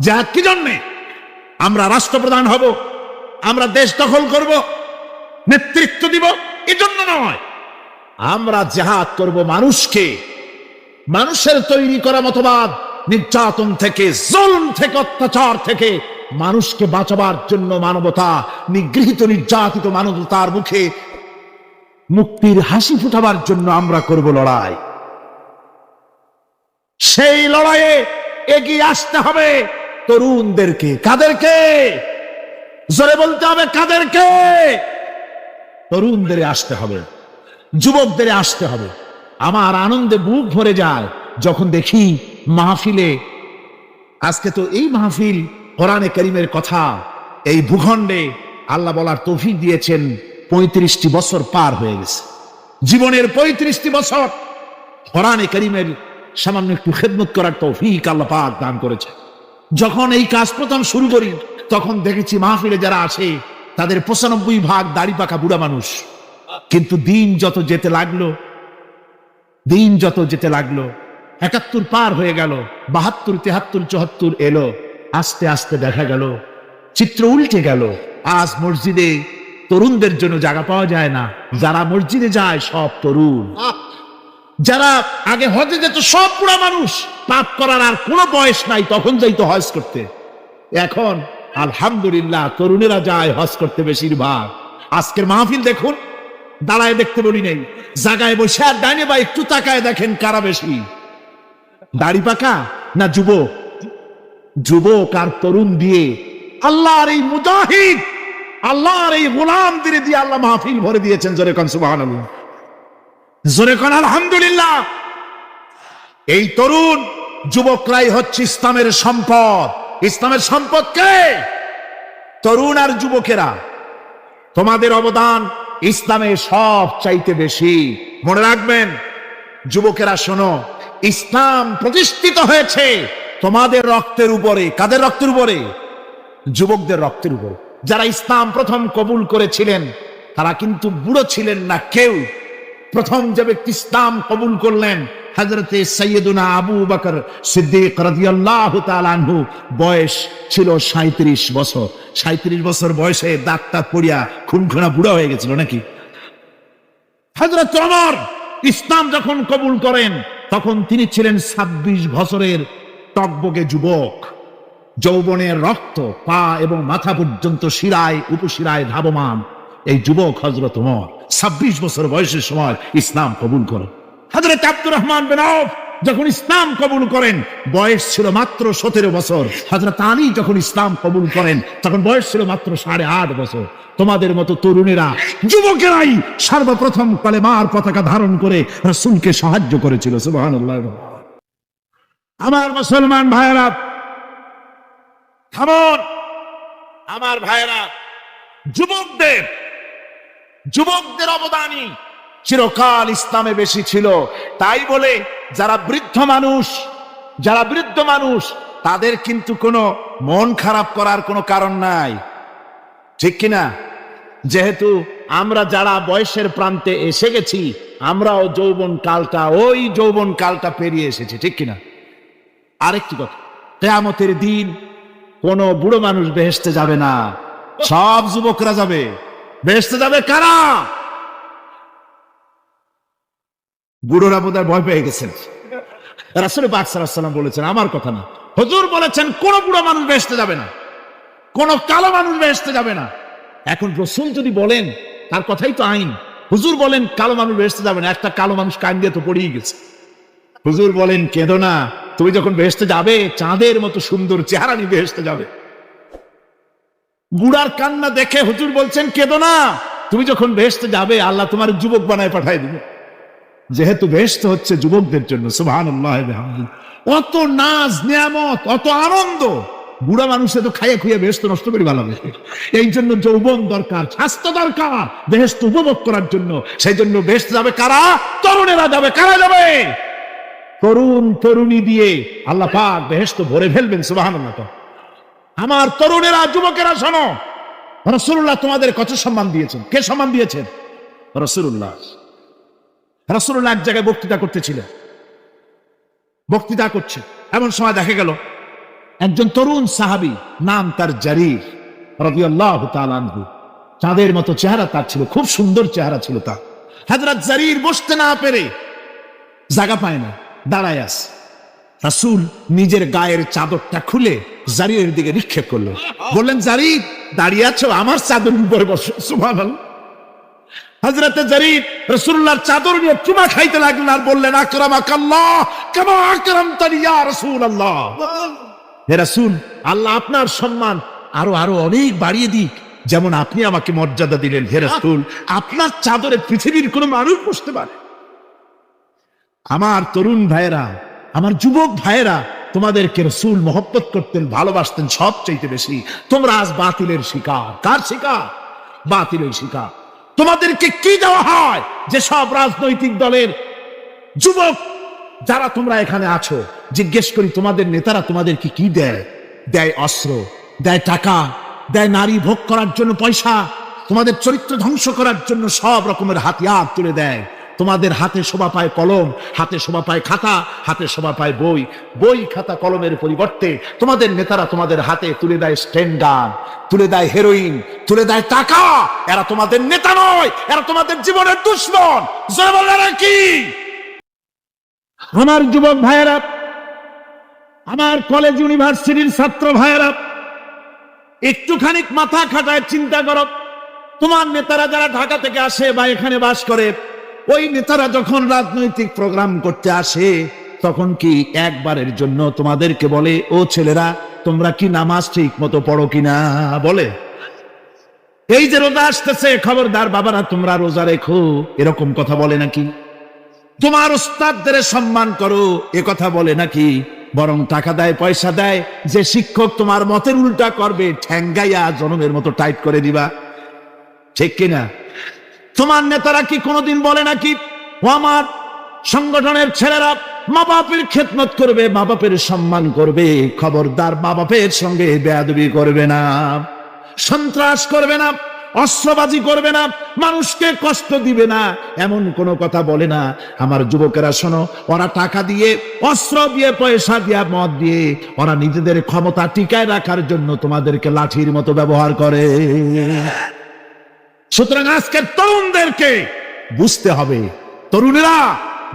A: জেহাদ কি জন্যে? আমরা রাষ্ট্রপ্রধান হব, আমরা দেশ দখল করব, নেতৃত্ব দিব, এজন্য নয়। আমরা জেহাদ করব মানুষকে, মানুষের তৈরি করা মতবাদ, নির্যাতন থেকে, জুলম থেকে, অত্যাচার থেকে মানুষকে বাঁচাবার জন্য, মানবতা, নিগৃহীত নির্যাতিত মানবতার মুখে মুক্তির হাসি ফুটাবার জন্য আমরা করব লড়াই। সেই লড়াইয়ে এগিয়ে আসতে হবে তরুণদেরকে। কাদেরকে? জোরে বলতে হবে, কাদেরকে? তরুণদের আসতে হবে, যুবকদের আসতে হবে। আমার আনন্দে বুক ভরে যায় যখন দেখি মাহফিলে, আজকে তো এই মাহফিল কোরআনে কারীমের কথা এই ভূখণ্ডে আল্লাহ বলার তৌফিক দিয়েছেন। 35টি বছর পার হয়ে গেছে, জীবনের 35টি বছর কোরআনে কারীমের সামান্য একটু খেদমত করার তৌফিক আল্লাহ পাক দান করেছে। যখন এই কাজ প্রথম শুরু করি তখন দেখেছি মাহফিলে যারা আসে তাদের 95% দাড়ি পাকা বুড়া মানুষ। কিন্তু দিন যত যেতে লাগলো, দিন যত যেতে লাগলো, 71 পার হয়ে গেল, 72, 73, 74 এলো, আস্তে আস্তে দেখা গেল চিত্র উল্টে গেল। আজ মসজিদে তরুণদের জন্য জায়গা পাওয়া যায় না। যারা মসজিদে যায় সব তরুণ। যারা আগে হজে যেত সব বুড়া মানুষ, পাপ করার আর কোনো বয়স নাই, তখন যাইতো হজ করতে। এখন আলহামদুলিল্লাহ তরুণেরা যায় হজ করতে বেশিরভাগ। আজকের মাহফিল দেখুন, দাঁড়ায় দেখতে বলি নেই, জায়গায় বসে আর ডাইনে বা একটু তাকায় দেখেন কারা বেশি, দাড়ি পাকা না যুবক? যুবক আর তরুণ দিয়ে আল্লাহর এই মুজাহিদ, আল্লাহর এই গোলামদের দিয়ে আল্লাহ মাহফিল ভরে দিয়েছেন। জোরে কোন সুবহানাল্লাহ, জোরে কোন আলহামদুলিল্লাহ। এই তরুণ যুবকরাই হচ্ছে ইসলামের সম্পদ। ইসলামের সম্পদ কে? তরুণ আর যুবকেরা। তোমাদের অবদান ইসলামে সব চাইতে বেশি। মনে রাখবেন যুবকেরা, শোনো, ইসলাম প্রতিষ্ঠিত হয়েছে তোমাদের রক্তের উপরে। কাদের রক্তের উপরে? যুবকদের রক্তের উপরে। যারা ইসলাম প্রথম কবুল করেছিলেন তারা কিন্তু বুড়ো ছিলেন না কেউ। প্রথম যে ব্যক্তি ইসলাম কবুল করলেন হযরতে সাইয়্যিদুনা আবু বকর সিদ্দিক রাদিয়াল্লাহু তাআলা আনহু, বয়স ছিল 37 বছর। 37 বছর বয়সে দাঁতটা পড়িয়া খুনখুনা বুড়া হয়ে গেছিল নাকি? হযরত ওমর ইসলাম যখন কবুল করেন তখন তিনি ছিলেন 26 বছরের টকবগে যুবক। যৌবনের রক্ত পা এবং মাথা পর্যন্ত শিরায় উপশিরায় ধাবমান এই যুবক হযরত ওমর 26 বছর বয়সের সময় ইসলাম কবুল করেন। হযরত আব্দুর রহমান বিন আউফ যখন ইসলাম কবুল করেন বয়স ছিল মাত্র 17 বছর। হযরত আলী যখন ইসলাম কবুল করেন তখন বয়স ছিল মাত্র 8.5 বছর। তোমাদের মতো তরুণেরা, যুবকেরাই সর্বপ্রথম কালেমার পতাকা ধারণ করে রাসূলকে সাহায্য করেছিল। সুবহানাল্লাহ। আমার মুসলমান ভাইয়েরা থামুন। আমার ভাইয়েরা, যুবকদের অবদানই চিরকাল ইসলামে বেশি ছিল। তাই বলে যারা বৃদ্ধ মানুষ তাদের কিন্তু কোনো মন খারাপ করার কোনো কারণ নাই, ঠিক কিনা? যেহেতু আমরা যারা বয়সের প্রান্তে এসে গেছি, আমরাও ওই যৌবন কালটা পেরিয়ে এসেছি, ঠিক কিনা? আরেকটি কথা, কিয়ামতের দিন কোন বুড়ো মানুষ বেহেশতে যাবে না, সব যুবকরা যাবে। বেহেশতে যাবে কারা? বুড়োরা বোধহয় ভয় পেয়ে গেছেন। রাসূল পাক সাল্লাল্লাহু আলাইহি ওয়াসাল্লাম বলেছেন, আমার কথা না, হুজুর বলেছেন কোন বুড়ো মানুষ বেহেশতে যাবে না, কোন কালো মানুষ বেহেশতে যাবে না। এখন রাসূল যদি বলেন, তার কথাই তো আইন। হুজুর বলেন কালো মানুষ বেহেশতে যাবে না, একটা কালো মানুষ কান দিয়ে তো পড়েই গেছে। হুজুর বলেন কেঁদো না, তুমি যখন বেহেশতে যাবে চাঁদের মতো সুন্দর চেহারা নিয়ে বেহেশতে যাবে। বুড়ার কান্না দেখে হুজুর বলছেন কেঁদো না, তুমি যখন বেহেশতে যাবে আল্লাহ তোমার যুবক বানায় পাঠায় দিবে। যেহেতু বেহেশত হচ্ছে যুবকদের জন্য, সুবহানাল্লাহ বিহামদিহি, অত নাজ নিয়ামত, অত আনন্দ, বুড়া মানুষে তো খাইয়ে খুঁয়ে বেহেশত নষ্ট করে ভালোবে। এই জন্য যৌবন দরকার, স্বাস্থ্য দরকার বেহেশত উপভোগ করার জন্য। সেই জন্য বেহেশতে যাবে কারা? তরুণেরা যাবে। কারা যাবে? তরুণী দিয়ে আল্লাহ পাক বেহেশত ভরে ফেলবেন, সুবহানাল্লাহ। আমার তরুণেরা, যুবকেরা শোনো, রাসূলুল্লাহ তোমাদের কত সম্মান দিয়েছেন। কে সম্মান দিয়েছেন? রাসূলুল্লাহ। রাসূলুল্লাহ এক জায়গায় বক্তৃতা করছে, এমন সময় দেখা গেল একজন তরুণ সাহাবী, নাম তার জারীর রাদিয়াল্লাহু তাআলা আনহু। চাঁদের মতো চেহারা তার ছিল, খুব সুন্দর চেহারা ছিল তার। হযরত জারীর বসতে না পেরে জায়গা পায় না, দাঁড়ায় আছে। রাসূল নিজের গায়ের চাদরটা খুলে জারীরের দিকে নিক্ষেপ করলেন, বললেন, জারীর দাঁড়িয়ে আছো, আমার চাদর উপরে বসো। সুবহানাল্লাহ। হযরতে জারীর রাসূলুল্লাহর চাদর নিয়ে চুমা খাইতে লাগলেন আর বললেন, আকরামাকাল্লাহ কামা আকরামতানি ইয়া রাসূলুল্লাহ। হে রাসূল, আল্লাহ আপনার সম্মান আরো অনেক বাড়িয়ে দিক, যেমন আপনি আমাকে মর্যাদা দিলেন। হে রাসূল, আপনার চাদরে পৃথিবীর কোনো মানুষ বসতে পারে? আমার তরুণ ভাইয়েরা, আমার যুবক ভাইয়েরা, তোমাদেরকে রাসূল মহব্বত করতেন, ভালোবাসতেন সবচাইতে বেশি। তোমরা আজ বাতিলের শিকার। কার শিকার? বাতিলের শিকার। তোমাদেরকে কি দেওয়া হয়? যে সব রাজনৈতিক দলের যুবক যারা তোমরা এখানে আছো, জিজ্ঞেস করি তোমাদের নেতারা তোমাদেরকে কি দেয়? দেয় অস্ত্র, দেয় টাকা, দেয় নারী ভোগ করার জন্য পয়সা, তোমাদের চরিত্র ধ্বংস করার জন্য সব রকমের হাতিয়ার তুলে দেয়। তোমাদের হাতে শোভা পায় কলম, হাতে শোভা পায় খাতা, হাতে শোভা পায় বই খাতা কলমের পরিবর্তে তোমাদের নেতারা তোমাদের হাতে তুলে দেয় স্টেন গান, তুলে দেয় হেরোইন, তুলে দেয় টাকা। এরা তোমাদের নেতা নয়, এরা তোমাদের জীবনের দুশমন। জয় বলারা কি? আমার যুবক ভাইয়েরা, আমার কলেজ ইউনিভার্সিটির ছাত্র ভাইয়েরা, একটুখানি মাথা খাটায় চিন্তা করো। তোমার নেতারা যারা ঢাকা থেকে আসে বা এখানে বাস করে, ওই নেতারা যখন রাজনৈতিক প্রোগ্রাম করতে আসে, তখন কি একবারের জন্য তোমাদেরকে বলে, ও ছেলেরা তোমরা কি নামাজ ঠিক মতো পড়ো কিনা? বলে? এই যে রোজা আসতেছে, খবরদার বাবারা তোমরা রোজা রেখো, এরকম কথা বলে নাকি? তোমার উস্তাদদের সম্মান করো, এ কথা বলে নাকি? বরং টাকা দেয়, পয়সা দেয়, যে শিক্ষক তোমার মতের উল্টা করবে ঠ্যাঙ্গাইয়া জনমের মতো টাইট করে দিবা, ঠিক কিনা? তোমার নেতারা কি কোনোদিন বলে নাকি, ও আমার সংগঠনের ছেলেরা মা বাপের খেদমত করবে, মা বাপের সম্মান করবে, খবরদার মা বাপের সঙ্গে বেয়াদবি করবে না, সন্ত্রাস করবে না, অস্ত্রবাজি করবে না, মানুষকে কষ্ট দিবে না, এমন কোনো কথা বলে না? আমার যুবকেরা শোনো, ওরা টাকা দিয়ে, অস্ত্র দিয়ে, পয়সা দিয়ে, মদ দিয়ে ওরা নিজেদের ক্ষমতা টিকায় রাখার জন্য তোমাদেরকে লাঠির মতো ব্যবহার করে। সুতরাং আজকের তরুণদেরকে বুঝতে হবে, তরুণেরা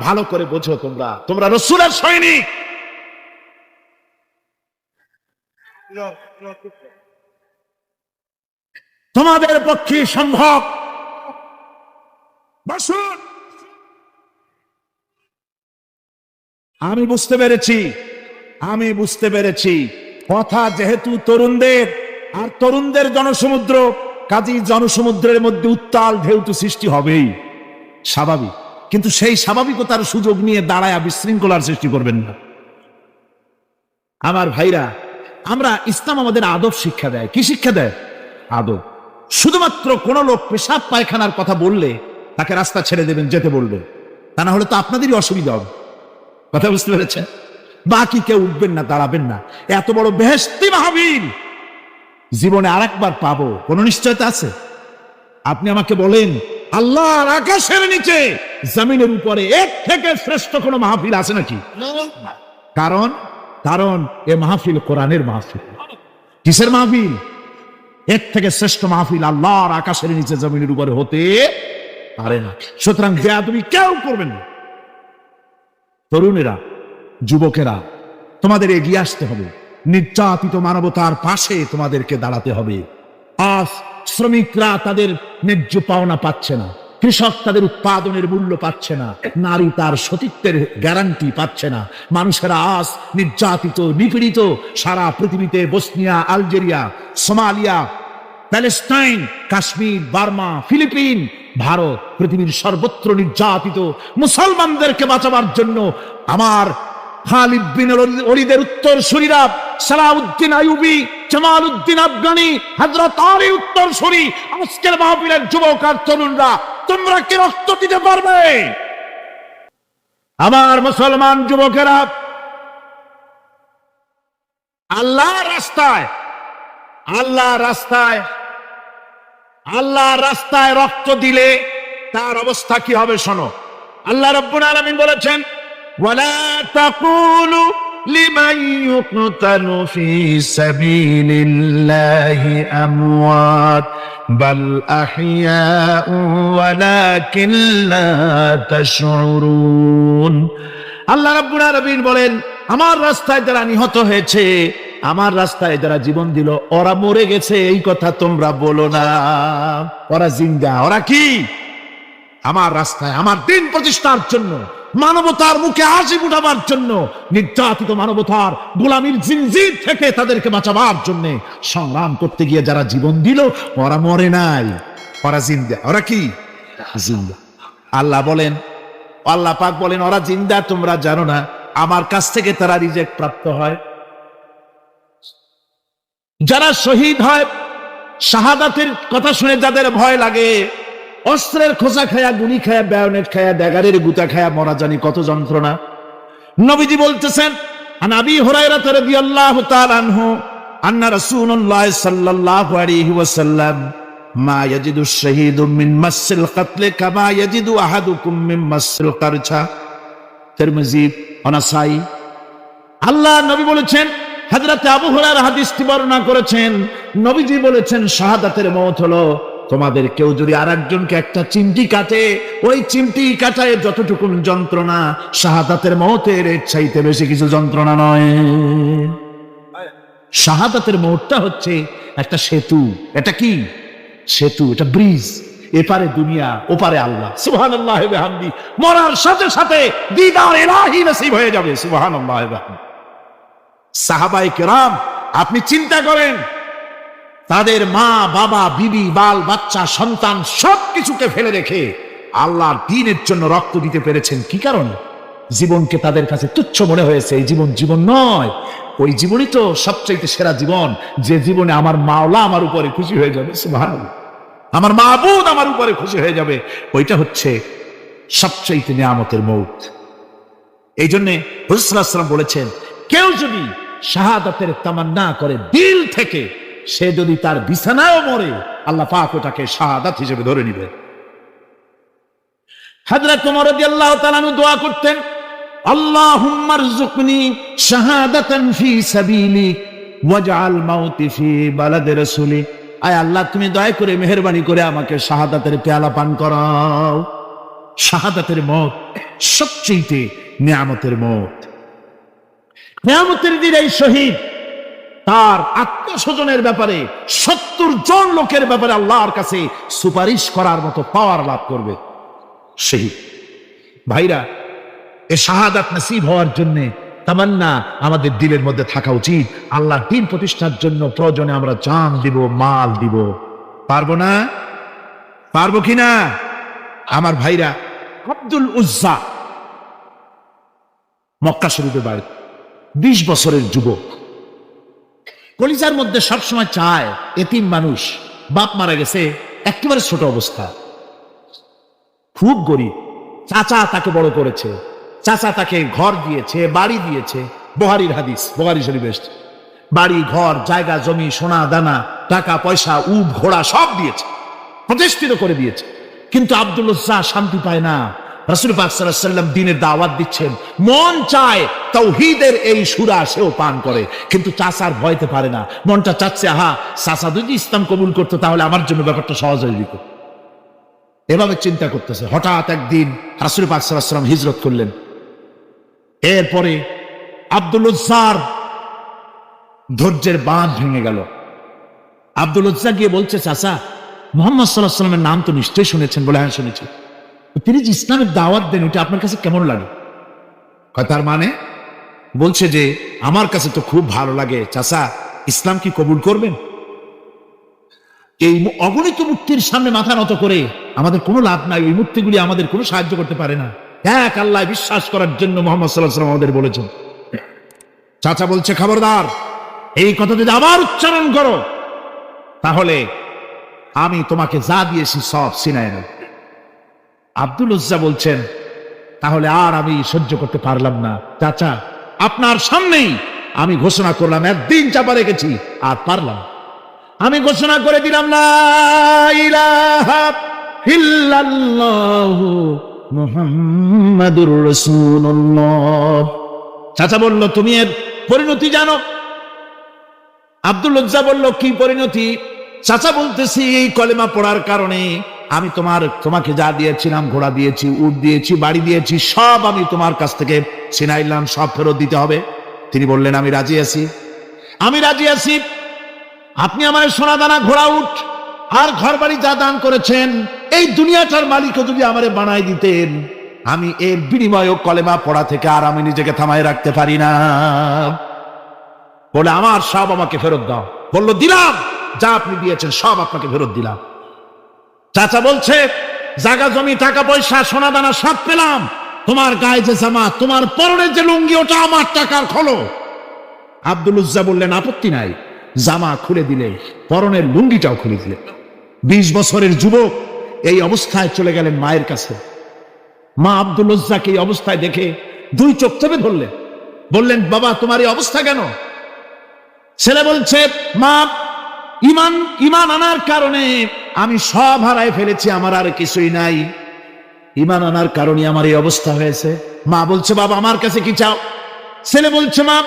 A: ভালো করে বোঝো, তোমরা রাসূলের সৈনিক। তোমাদের পক্ষে সম্ভব। বসুন। আমি বুঝতে পেরেছি কথা যেহেতু তরুণদের, আর তরুণদের জনসমুদ্র, কাজী জনসমুদ্রের মধ্যে উত্তাল ঢেউ তো সৃষ্টি হবেই, স্বাভাবিক। কিন্তু সেই স্বাভাবিকতার সুযোগ নিয়ে দাঁড়ায় বিশৃঙ্খলার সৃষ্টি করবেন না। আমার ভাইরা, আমরা ইসলাম আমাদের আদব শিক্ষা দেয়। কি শিক্ষা দেয়? আদব। শুধুমাত্র কোন লোক পেশাব পায়খানার কথা বললে তাকে রাস্তা ছেড়ে দেবেন, যেতে বলবেন। তা না হলে তো আপনাদেরই অসুবিধা হবে। কথা বুঝতে পেরেছেন? বাকি কেউ উঠবেন না, দাঁড়াবেন না। এত বড় বেহেশতি মাহফিল জীবনে আরেকবার পাবো কোন নিশ্চয়তা আছে? আপনি আমাকে বলেন, আল্লাহর আকাশের নিচে জমিনের উপরে এর থেকে শ্রেষ্ঠ কোন মাহফিল আছে নাকি? কারণ কারণ এ মাহফিল কোরআনের মাহফিল। কিসের মাহফিল? এর থেকে শ্রেষ্ঠ মাহফিল আল্লাহর আকাশের নিচে জমিনের উপরে হতে পারে না। সুতরাং বেয়াদবি কেউ করবেন না। তরুণেরা, যুবকেরা, তোমাদের এগিয়ে আসতে হবে। নির্যাতিত মানবতার পাশে তোমাদেরকে দাঁড়াতে হবে। আজ শ্রমিকরা তাদের ন্যায্য পাওনা পাচ্ছে না, কৃষক তাদের উৎপাদনের মূল্য পাচ্ছে না, নারী তার সতীত্বের গ্যারান্টি পাচ্ছে না। মানুষেরা আজ নির্যাতিত, নিপীড়িত। সারা পৃথিবীতে Bosnia, Algeria, Somalia, Palestine, Kashmir, Burma, Philippines, Bharat, পৃথিবীর সর্বত্র নির্যাতিত মুসলমানদেরকে বাঁচাবার জন্য আমার খালিদ বিন ওলীদের উত্তরসূরিরা, সালাউদ্দিন আইয়ুবী, জামালউদ্দিন আফগানি, হযরত আলী উত্তরসূরি, আজকের মাহফিলের যুবক আর তরুণরা, তোমরা কি রক্ত দিতে পারবে? আমার মুসলমান যুবকেরা, আল্লাহর রাস্তায়, আল্লাহর রাস্তায়, আল্লাহর রাস্তায় রক্ত দিলে তার অবস্থা কি হবে শোনো। আল্লাহ রাব্বুল আলামিন বলেছেন, ওয়ালা তাকুলু লিমান ইউকতালু ফি সাবিলিল্লাহি আমওয়াত বাল আহইয়াউ ওয়ালাকিন লা তাশউরুন। আল্লাহ রাব্বুল আলামিন বলেন, আমার রাস্তায় যারা নিহত হয়েছে, আমার রাস্তায় যারা জীবন দিল, ওরা মরে গেছে এই কথা তোমরা বলো না। ওরা জিন্দা। ওরা কি? আমার রাস্তায়, আমার দিন প্রতিষ্ঠার জন্য, মানবতার মুখে হাসি ফুটাবার জন্য, নির্যাতিত মানবতার গোলামীর জিনজির থেকে তাদেরকে বাঁচাবার জন্য সংগ্রাম করতে গিয়ে যারা জীবন দিল, ওরা মরে নাই, ওরা জিন্দা। ওরা কি? জিন্দা। আল্লাহ বলেন, আল্লাহ পাক বলেন, ওরা জিন্দা তোমরা জানো না, আমার কাছ থেকে তারা রিজেক্ট প্রাপ্ত হয়। যারা শহীদ হয়, শাহাদাতের কথা শুনে যাদের ভয় লাগে, অস্ত্রের খোঁচা খায়া, গুলি খায়া, বায়োনেট খায়া, ড্যাগারের গুতা খায়া মরা, জানি কত যন্ত্রণা। নবীজি বলতেছেন, আন আবি হুরায়রা রাদিয়াল্লাহু তাআলা আনহু আন্না রাসূলুল্লাহ সাল্লাল্লাহু আলাইহি ওয়াসাল্লাম মা ইয়াজিদু শাহীদু মিন মাসিল কাতল কামা ইয়াজিদু আহাদুকুম মিন মাসিল কারছা। তিরমিজি, নাসাই। আল্লাহ নবী বলেছেন, হযরত আবু হুরায়রা হাদিসটি বর্ণনা করেছেন, নবীজি বলেছেন, শাহাদাতের মওত হলো তোমাদের কেউ যদি আরেকজনকে একটা চিমটি কাটে, ওই চিমটি কাটায় যতটুকু যন্ত্রণা, শাহাদাতের মওতের এর চাইতে বেশি কিছু যন্ত্রণা নয়। শাহাদাতের মওতটা হচ্ছে একটা সেতু। এটা কি সেতু? এটা ব্রিজ। এপারে দুনিয়া, ওপারে আল্লাহ। সুবহানাল্লাহ ওয়া বিহামদি। মরার সাথে সাথে দিদার ইলাহি নসিব হয়ে যাবে। সুবহানাল্লাহ ওয়া বিহামদি। সাহাবায়ে কেরাম, আপনি চিন্তা করেন, তাদের মা, বাবা, বিবি, বাল, বাচ্চা, সন্তান সবকিছুকে ফেলে রেখে আল্লাহর দ্বীনের জন্য রক্ত দিতে পেরেছেন। কি কারণে? জীবনকে তাদের কাছে তুচ্ছ মনে হয়েছে। এই জীবন জীবন নয়, ওই জীবনই তো সবচাইতে সেরা জীবন, যে জীবনে আমার মাওলা আমার উপরে খুশি হয়ে যাবে। সুবহানাল্লাহ। আমার মাবুদ আমার উপরে খুশি হয়ে যাবে। ওইটা হচ্ছে সবচাইতে নিয়ামতের মওত। এই জন্য রাসূল সাল্লাল্লাহু আলাইহি ওয়াসাল্লাম বলেছেন, কেউ যদি শাহাদাতের তামান্না করে দিল থেকে, সে যদি তার বিছানায়ও মরে, আল্লাহ পাক ওটাকে শাহাদাত হিসেবে ধরে নেবে। হযরত ওমর রাদিয়াল্লাহু তাআলা আনহু দোয়া করতেন, আল্লাহুম্মা রযুকনি শাহাদাতান ফি সাবিলিক ওয়াজআল মাউতি ফি বালাদি রাসূলিক। আয় আল্লাহ, তুমি দয়া করে মেহেরবানি করে আমাকে শাহাদাতের পেয়ালা পান করাও। শাহাদাতের মওত সবচেয়ে নিয়ামতের মওত। নিয়ামতের দিন এই শহীদ তার আত্মস্বজনের ব্যাপারে 70 জন লোকের ব্যাপারে আল্লাহর কাছে সুপারিশ করার মতো পাওয়ার লাভ করবে। শহীদ ভাইরা, এ শাহাদাত নসিব হওয়ার জন্য তামান্না আমাদের দিলের মধ্যে থাকা উচিত। আল্লাহর দ্বীন প্রতিষ্ঠার জন্য প্রয়োজনে আমরা জান দিব, মাল দিব। পারবো না? পারবো কিনা? আমার ভাইরা, আব্দুল উজ্জা মক্কা শরীফে বাড়ি, 20 বছরের যুবক, কলিজার মধ্যে সবসময় চায়, এতিম মানুষ, বাপ মারা গেছে, একেবারে ছোট অবস্থা, খুব গরিব। চাচা তাকে বড় করেছে, চাচা তাকে ঘর দিয়েছে, বাড়ি দিয়েছে। বুখারীর হাদিস, বুখারী শরীফে এসেছে। বাড়ি, ঘর, জায়গা, জমি, সোনা দানা, টাকা পয়সা, উট ঘোড়া সব দিয়েছে, প্রতিষ্ঠিত করে দিয়েছে। কিন্তু আব্দুল উজ্জা শান্তি পায় না। রাসূল পাক সাল্লাল্লাহু আলাইহি ওয়াসাল্লাম দ্বীনের দাওয়াত দিচ্ছেন, মন চায় তাওহীদের এই সূরা সেও পান করে, কিন্তু চাচার ভয়তে পারে না। মনটা চাচ্ছে, আহা, চাচা যদি ইসলাম কবুল করতো তাহলে আমার জন্য ব্যাপারটা সহজ হয়ে যেত। এভাবে চিন্তা করতেছে। হঠাৎ একদিন রাসূল পাক সাল্লাল্লাহু আলাইহি ওয়াসাল্লাম হিজরত করলেন। এরপরে আব্দুল উজ্জার ধৈর্যের বাঁধ ভেঙে গেল। আব্দুল উজ্জা গিয়ে বলছে, চাচা, মুহাম্মদ সাল্লাল্লাহু আলাইহি ওয়াসাল্লামের নাম তো নিশ্চয়ই শুনেছেন। বলে, হ্যাঁ শুনেছি। তিনি যে ইসলামের দাওয়াত দেন, ওটা আপনার কাছে কেমন লাগে? তার মানে বলছে যে, আমার কাছে তো খুব ভালো লাগে। চাচা, ইসলাম কি কবুল করবেন? এই অগণিত মূর্তির সামনে মাথা নত করে আমাদের কোনো লাভ নাই। ওই মূর্তিগুলি আমাদের কোনো সাহায্য করতে পারে না। এক আল্লাহ বিশ্বাস করার জন্য মুহাম্মদ সাল্লাল্লাহু আলাইহি ওয়াসাল্লাম আমাদের বলেছেন। চাচা বলছে, খবরদার, এই কথা যদি আবার উচ্চারণ করো তাহলে আমি তোমাকে যা দিয়েছি সব ছিনায় নেব। আব্দুল উজ্জা বলছেন, তাহলে আর আমি সহ্য করতে পারলাম না। চাচা, আপনার সামনেই আমি ঘোষণা করলাম, একদিন চাপা রেখেছি, আর পারলাম। আমি ঘোষণা করে দিলাম, লা ইলাহা ইল্লাল্লাহু মুহাম্মাদুর রাসূলুল্লাহ। চাচা বলল, তুমি এর পরিণতি জানো? আব্দুল উজ্জা বলল, কি পরিণতি? চাচা বলতেছি, এই কলেমা পড়ার কারণে আমি তোমাকে যা দিয়েছিলাম, ঘোড়া দিয়েছি, উট দিয়েছি, বাড়ি দিয়েছি, সব আমি তোমার কাছ থেকে ছিনাইলাম, সব ফেরত দিতে হবে। তিনি বললেন, আমি রাজি আছি, আমি রাজি আছি। আপনি আমার সোনা দানা, ঘোড়া, উট আর ঘর বাড়ি যা দান করেছেন, এই দুনিয়াটার মালিকও যদি আমারে বানাই দিতেন, আমি এর বিনিময়ে কলেমা পড়া থেকে আর আমি নিজেকে থামাই রাখতে পারি না। বলে, আমার সব আমাকে ফেরত দাও। বলল, দিলাম, যা আপনি দিয়েছেন সব আপনাকে ফেরত দিলাম। চাচা বলছে, জায়গা জমি, টাকা পয়সা, সোনা দানা সব পেলাম, তোমার গায়ে যে জামা, তোমার পরনের যে লুঙ্গি, ওটা আমার টাকার খোলো। আব্দুল উজ্জা বললেন, আপত্তি নাই, জামা খুলে দিলে, পরনের লুঙ্গিটাও খুলে দিলে। 20 বছরের যুবক এই অবস্থায় চলে গেলেন মায়ের কাছে। মা আব্দুল উজ্জাকে এই অবস্থায় দেখে 2 চোখ চেপে ধরলেন। বললেন, বাবা, তোমার এই অবস্থা কেন? ছেলে বলছে, মা, ইমান আনার কারণে আমি সব হারায় ফেলেছি, আমার আর কিছুই নাই। ইমান আনার কারণে আমার এই অবস্থা হয়েছে। মা বলছে, বাবা, আমার কাছে কি চাও? ছেলে বলছে, মা,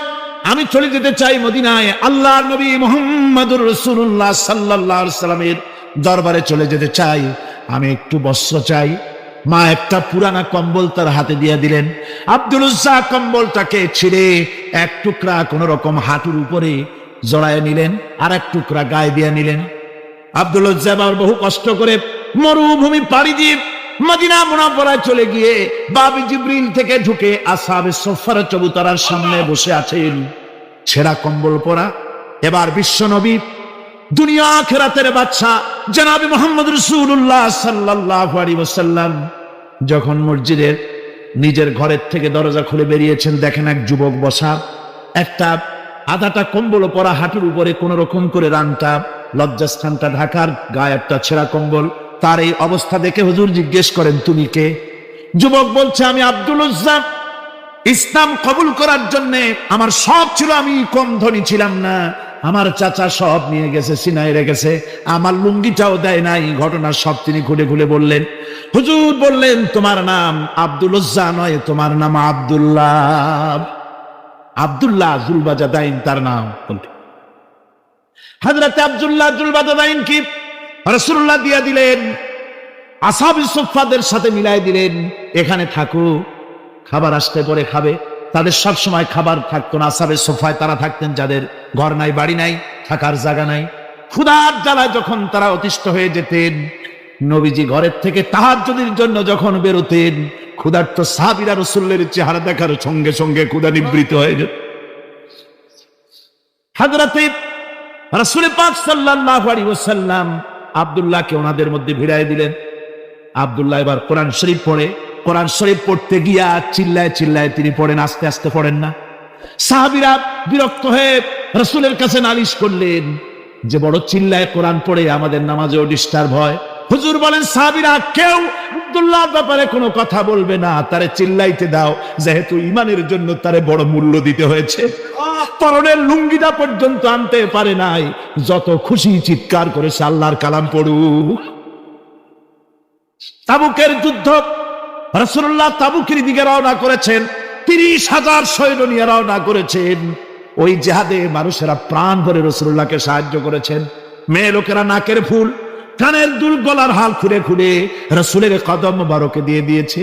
A: আমি চলে যেতে চাই মদিনায়, আল্লাহর নবী মুহাম্মদুর রাসূলুল্লাহ সাল্লাল্লাহু আলাইহি সাল্লামের দরবারে চলে যেতে চাই, আমি একটু বস্ত্র চাই। মা একটা পুরানা কম্বল তার হাতে দিয়ে দিলেন। আব্দুল উজ্জা কম্বলটাকে ছিঁড়ে এক টুকরা কোন রকম হাঁটুর উপরে জড়ায় নিলেন, আর এক টুকরা গায়ে দিয়ে নিলেন। আব্দুল উজ্জা আবার বহু কষ্ট করে মরুভূমি পাড়ি দিয়ে মদিনা মুনাওয়ারায় চলে গিয়ে বাবি জিবরিল থেকে ঢুকে আসহাবে সুফফার চবুতরার সামনে বসে আছেন, ছেঁড়া কম্বল পরা। এবার বিশ্ব নবী, দুনিয়া আখিরাতের বাদশা জনাবে মুহাম্মদ রাসূলুল্লাহ সাল্লাল্লাহু আলাইহি ওয়াসাল্লাম যখন মসজিদের নিজের ঘরের থেকে দরজা খুলে বেরিয়েছেন, দেখেন এক যুবক বসা, একটা আধাটা কম্বল পরা, হাঁটুর উপরে কোন রকম করে রানটা, লজ্জাস্থানটা ঢাকার, গায়ে একটা ছেঁড়া কম্বল। তার এই অবস্থা দেখে হুজুর জিজ্ঞেস করেন, তুমি কে? যুবক বলছে, আমি আব্দুল উজ্জা। ইসলাম কবুল করার জন্য আমার সব ছিল, আমি কম ধনী ছিলাম না। আমার চাচা সব নিয়ে গেছে, সিনাই রেখেছে, আমার লুঙ্গিটাও দেয় নাই। ঘটনা সব তিনি খুলে খুলে বললেন। হুজুর বললেন, তোমার নাম আব্দুল উজ্জা নয়, তোমার নাম আব্দুল্লাহ। আব্দুল্লাহ জুলবাজাদাইন তার নাম। হযরত আব্দুল্লাহ জুলবাজাদাইন কি রাসূলুল্লাহ দিয়া দিলেন, আসহাবে সুফফাদের সাথে মিলাই দিলেন, এখানে থাকো, খাবার আসতে পরে খাবে। তাদের সব সময় খাবার থাকতো না। আসহাবে সুফফায় তারা থাকতেন যাদের ঘর নাই, বাড়ি নাই, থাকার জায়গা নাই। ক্ষুধার জ্বালায় যখন তারা অতিষ্ঠ হয়ে যেতেন, নবীজি ঘরের থেকে তাহাজ্জুদের জন্য যখন বেরোতেন, ক্ষুধার্ত সাহাবীরা রাসূলের চেহারা দেখার সঙ্গে সঙ্গে ক্ষুধা নিবৃত হয়ে যেত। হযরতে রাসূল পাক সাল্লাল্লাহু আলাইহি ওয়াসাল্লাম আব্দুল্লাহকে ওনাদের মধ্যে ভিড়ায় দিলেন। আব্দুল্লাহ এবার কোরআন শরীফ পড়ে। কোরআন শরীফ পড়তে গিয়া চিল্লায় চিল্লায় তিনি পড়েন, আস্তে আস্তে পড়েন না। সাহাবীরা বিরক্ত হয়ে রাসূলের কাছে নালিশ করলেন যে বড় চিল্লায় কোরআন পড়ে, আমাদের নামাজেও ডিস্টার্ব হয়। হুজুর বলেন, সাহাবীরা কেউ আব্দুল্লাহর ব্যাপারে কোনো কথা বলবে না, তারে চিল্লাইতে দাও, যেহেতু ইমানের জন্য তারে বড় মূল্য দিতে হয়েছে। পরনের লুঙ্গিটা পর্যন্ত আনতে পারে নাই, যত খুশি চিৎকার করেছে আল্লাহর কালাম পড়ুক। তাবুকের যুদ্ধ, রাসূলুল্লাহ তাবুকের দিকে রওনা করেছেন, 30,000 সৈন্য নিয়ে রওনা করেছেন। ওই জিহাদে মানুষেরা প্রাণ ভরে রাসূলুল্লাহকে সাহায্য করেছেন। মেয়ে লোকেরা নাকের ফুল, কানের দুল, গলার হাল খুলে খুলে রাসূলের কদম মোবারকে দিয়ে দিয়েছে।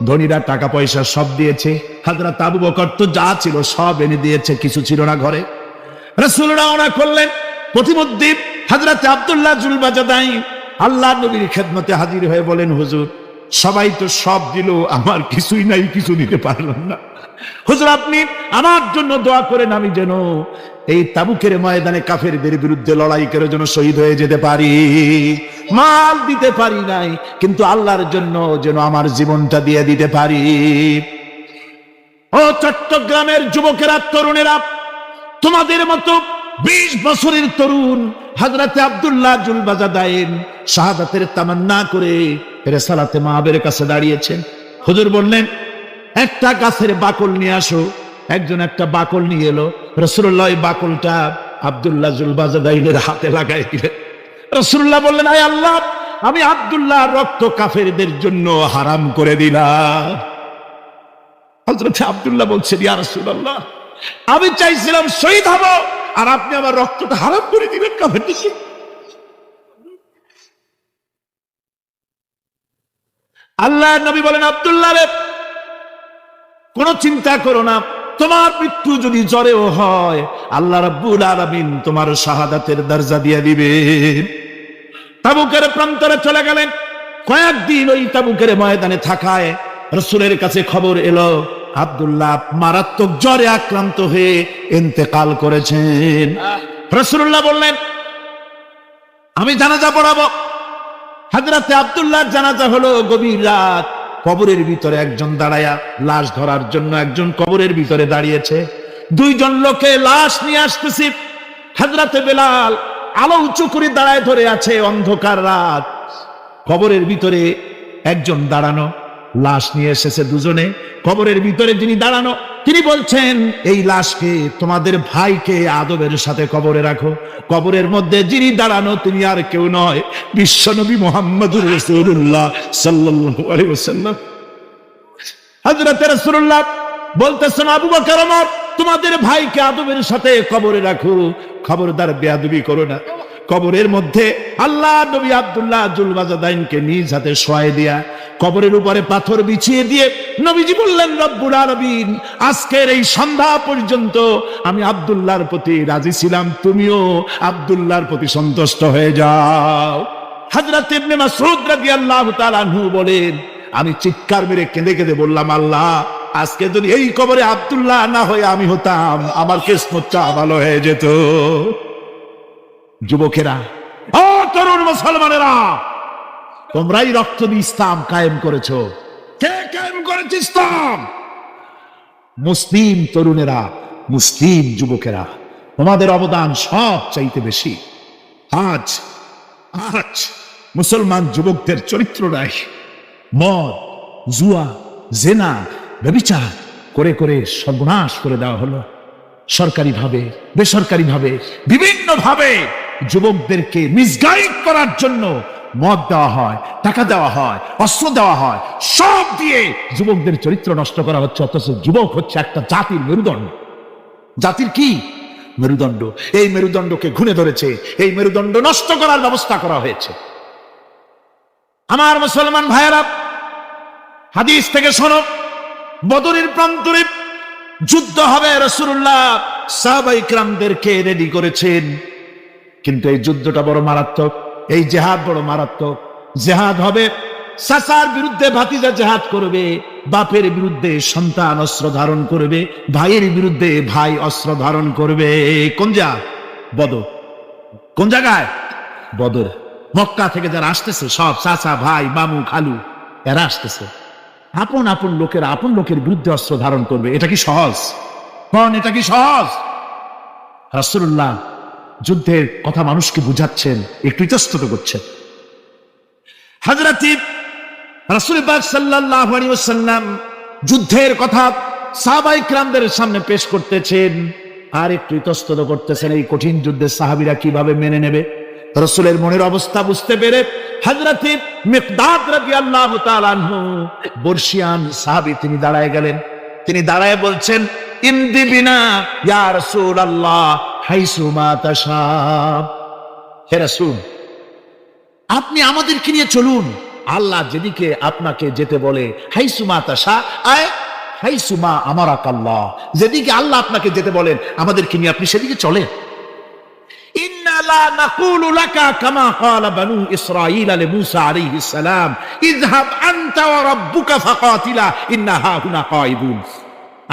A: ধনীরা টাকা পয়সা সব দিয়েছে। হযরত আবু বকর তো যা ছিল সব এনে দিয়েছে, কিছু ছিল না ঘরে। রাসূল রওনা করলেন। প্রতিমধ্যে হযরত আব্দুল্লাহ জুলবাজাদাই আল্লাহর নবীর খেদমতে হাজির হয়ে বলেন, হুজুর সবাই তো সব দিল, আমার কিছুই নাই, কিছু দিতে পারলাম না। হুজুর আপনি আমার জন্য দোয়া করেন, আমি যেন এই তাবুকের ময়দানে কাফেরদের বিরুদ্ধে লড়াই করে যেন শহীদ হয়ে যেতে পারি। মাল দিতে পারি নাই, কিন্তু আল্লাহর জন্য যেন আমার জীবনটা দিয়ে দিতে পারি। ও চট্টগ্রামের যুবকেরা, তরুণেরা, তোমাদের মতো 20 বছরের তরুণ হযরতে আব্দুল্লাহ জুলবাজাদাইন শাহাদাতের তামান্না করে রিসালাতে মাহবের কাছে দাঁড়িয়েছেন। হুজুর বললেন, একটা গাছের বাকল নিয়ে আসো। একজন একটা বাকল নিয়ে এলো। রাসূলুল্লাহ এই বাকলটা আব্দুল্লাহ জুলবাজাদাইনের হাতে লাগাই দিলেন। রাসূলুল্লাহ বললেন, আয় আল্লাহ, আমি আব্দুল্লাহর রক্ত কাফেরদের জন্য হারাম করে দিলাম। হযরত আব্দুল্লাহ বলছেন, ইয়া রাসূলুল্লাহ, আমি চাইছিলাম শহীদ হব, আর আপনি আমার রক্তটা হারাম করে দিলেন কাফেরদের জন্য। আল্লাহর নবী বলেন, আব্দুল্লাহ রে, কোনো চিন্তা করো না, তোমার মৃত্যু যদি জ্বরেও হয়, আল্লাহ রাব্বুল আলামিন তোমার শাহাদাতের দরজা দিয়ে দিবেন। তাবুকের প্রান্তরে চলে গেলেন। কয়েকদিন ওই তাবুকের ময়দানে থাকায় রাসূলের কাছে খবর এলো, আব্দুল্লাহ মারাত্মক জ্বরে আক্রান্ত হয়ে ইন্তেকাল করেছেন। রাসূলুল্লাহ বললেন, আমি জানাজা পড়াবো। হযরতে আব্দুল্লাহর জানাজা হলো গভীর রাত। কবরের ভিতরে একজন দাঁড়ায়া লাশ ধরার জন্য একজন কবরের ভিতরে দাঁড়িয়েছে। 2 জন লোকে লাশ নিয়ে আসতেছে। হযরতে বেলাল আলো উঁচু করে দাঁড়ায় ধরে আছে। অন্ধকার রাত, কবরের ভিতরে একজন দাঁড়ানো, লাশ নিয়ে এসেছে 2 জনে। কবরের ভিতরে যিনি দাঁড়ানো, তিনি বলছেন, এই লাশকে, তোমাদের ভাইকে আদবের সাথে কবরে রাখো। কবরের মধ্যে যিনি দাঁড়ানো তিনি আর কেউ নয়, বিশ্বনবী মুহাম্মদুর রাসূলুল্লাহ সাল্লাল্লাহু আলাইহি ওয়াসাল্লাম। হযরত রাসূলুল্লাহ বলতেছেন, আবু বকর, ওমর, তোমাদের ভাইকে আদবের সাথে কবরে রাখো, খবরদার বেয়াদবি করো না। কবরের মধ্যে আল্লাহ নবী আব্দুল্লাহ জুলবাজাদাইনকে নিজ হাতে শোয়ায় দিয়া কবরের উপরে পাথর বিছিয়ে দিয়ে নবীজি বললেন, রব্বুল আলামিন, আজকের এই সন্ধ্যা পর্যন্ত আমি আব্দুল্লাহর প্রতি রাজি ছিলাম, তুমিও আব্দুল্লাহর প্রতি সন্তুষ্ট হয়ে যাও। হযরত ইবনে মাসউদ রাদিয়াল্লাহু তাআলা আনহু বলেন, আমি চিৎকার মেরে কেঁদে কেঁদে বললাম, আল্লাহ, আজকে যদি এই কবরে আব্দুল্লাহ না হয়ে আমি হতাম, আমার কিসমতটা ভালো হয়ে যেত। যুবকেরা, ও তরুণ মুসলমানেরা, তোমরাই রক্ত দিয়ে ইসলাম কায়েম করেছো। কে কায়েম করেছে ইসলাম? মুসলিম তরুণেরা, মুসলিম যুবকেরা, তোমাদের অবদান সব চাইতে বেশি। আজ মুসলমান যুবকদের চরিত্র নাই। মদ, জুয়া, জেনা, ব্যভিচার করে করে সর্বনাশ করে দেওয়া হলো। সরকারি ভাবে, বেসরকারি ভাবে, বিভিন্ন ভাবে যুবকদেরকে মিসগাইড করার জন্য মদ দেওয়া হয়, টাকা দেওয়া হয়, অস্ত্র দেওয়া হয়, সব দিয়ে যুবকদের চরিত্র নষ্ট করা হচ্ছে। অথচ যুবক হচ্ছে একটা জাতির মেরুদণ্ড। জাতির কি মেরুদণ্ড? এই মেরুদণ্ডকে ঘুণে ধরেছে, এই মেরুদণ্ড নষ্ট করার ব্যবস্থা করা হয়েছে। আমার মুসলমান ভাইয়েরা, হাদিস থেকে শোনো, বদরের প্রান্তরে যুদ্ধ হবে। রাসূলুল্লাহ সাহাবায়ে কিরামদেরকে রেডি করেছেন, কিন্তু এই যুদ্ধটা বড় মারাত্মক, এই জিহাদ বড় মারাত্মক। জিহাদ হবে, চাচার বিরুদ্ধে ভাতিজা জিহাদ করবে, বাপের বিরুদ্ধে সন্তান অস্ত্র ধারণ করবে, ভাইয়ের বিরুদ্ধে ভাই অস্ত্র ধারণ করবে। কোন জায়গা? বদর। কোন জায়গায়? বদর। মক্কা থেকে যারা আসতেছে, সব চাচা, ভাই, মামু, খালু, এরা আসতেছে। আপন আপন লোকেরা আপন লোকের বিরুদ্ধে অস্ত্র ধারণ করবে। এটা কি সহজ? কোন এটা কি সহজ? রাসূলুল্লাহ যুদ্ধের কথা মানুষকে বুঝাচ্ছেন, একটু ইতস্তত করছেন। হযরত রাসূল পাক সাল্লাল্লাহু আলাইহি ওয়াসাল্লাম যুদ্ধের কথা সাহাবায়ে কিরামদের সামনে পেশ করতেছেন আর একটু ইতস্তত করতেছেন এই কঠিন যুদ্ধে সাহাবীরা কিভাবে মেনে নেবে। রাসূলের মনের অবস্থা বুঝতে পেরে হযরত মিকদাদ রাদিয়াল্লাহু তাআলা আনহু বর্ষিয়ান সাহাবী তিনি দাঁড়ায় গেলেন। তিনি দাঁড়ায় বলছেন, ইমদি বিনা ইয়া রাসূলুল্লাহ হাইসু মা তাশা। হে রাসূল, আপনি আমাদেরকে নিয়ে চলুন, আল্লাহ যেদিকে আপনাকে যেতে বলে, হাইসুমা তাশা আয় হাইসুমা আমারাকাল্লাহ, যেদিকে আল্লাহ আপনাকে যেতে বলেন আমাদেরকে নিয়ে আপনি সেদিকে চলেন। ইন্না লা নাকুলু লাকা কামা ক্বালা বানু ইসরাঈল লিমূসা আলাইহিস সালাম ইযহাব আনতা ওয়া রাব্বুকা ফাকাতিলা ইন্না হাহুনা কাঈদুন।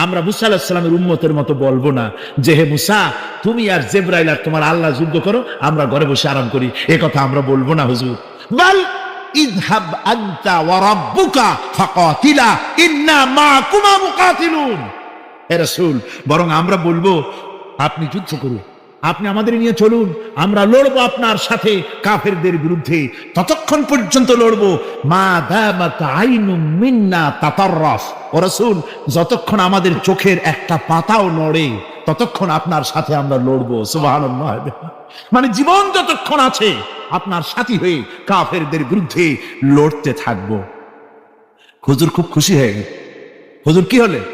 A: আমরা মুসা আলাইহিস সালামের উম্মতের মতো বলবো না যে হে মুসা তুমি আর জিবরাইল আর তোমার আল্লাহ যুদ্ধ করো, আমরা ঘরে বসে আরাম করি, এই কথা আমরা বলবো না হুজুর। বাল ইযহাব আনতা ওয়া রাব্বুকা ফাকাতিলা ইন্না মাআকুমা মুকাতিলুন। হে রাসূল, বরং আমরা বলবো আপনি যুদ্ধ করুন, আপনি আমাদের নিয়ে চলুন, আমরা লড়বো আপনার সাথে কাফেরদের বিরুদ্ধে, ততক্ষণ পর্যন্ত লড়বো মা দামাত আইনুম মিন্না তাতাররাফ। ও রাসূল, যতক্ষণ আমাদের চোখের একটা পাতাও নড়ে ততক্ষণ আপনার সাথে আমরা লড়বো। সুবহানাল্লাহ। মানে জীবন যতক্ষণ আছে আপনার সাথী হয়ে কাফেরদের বিরুদ্ধে লড়তে থাকবো। হুজুর খুব খুশি হয়ে গেল। হুজুর কি হলেন?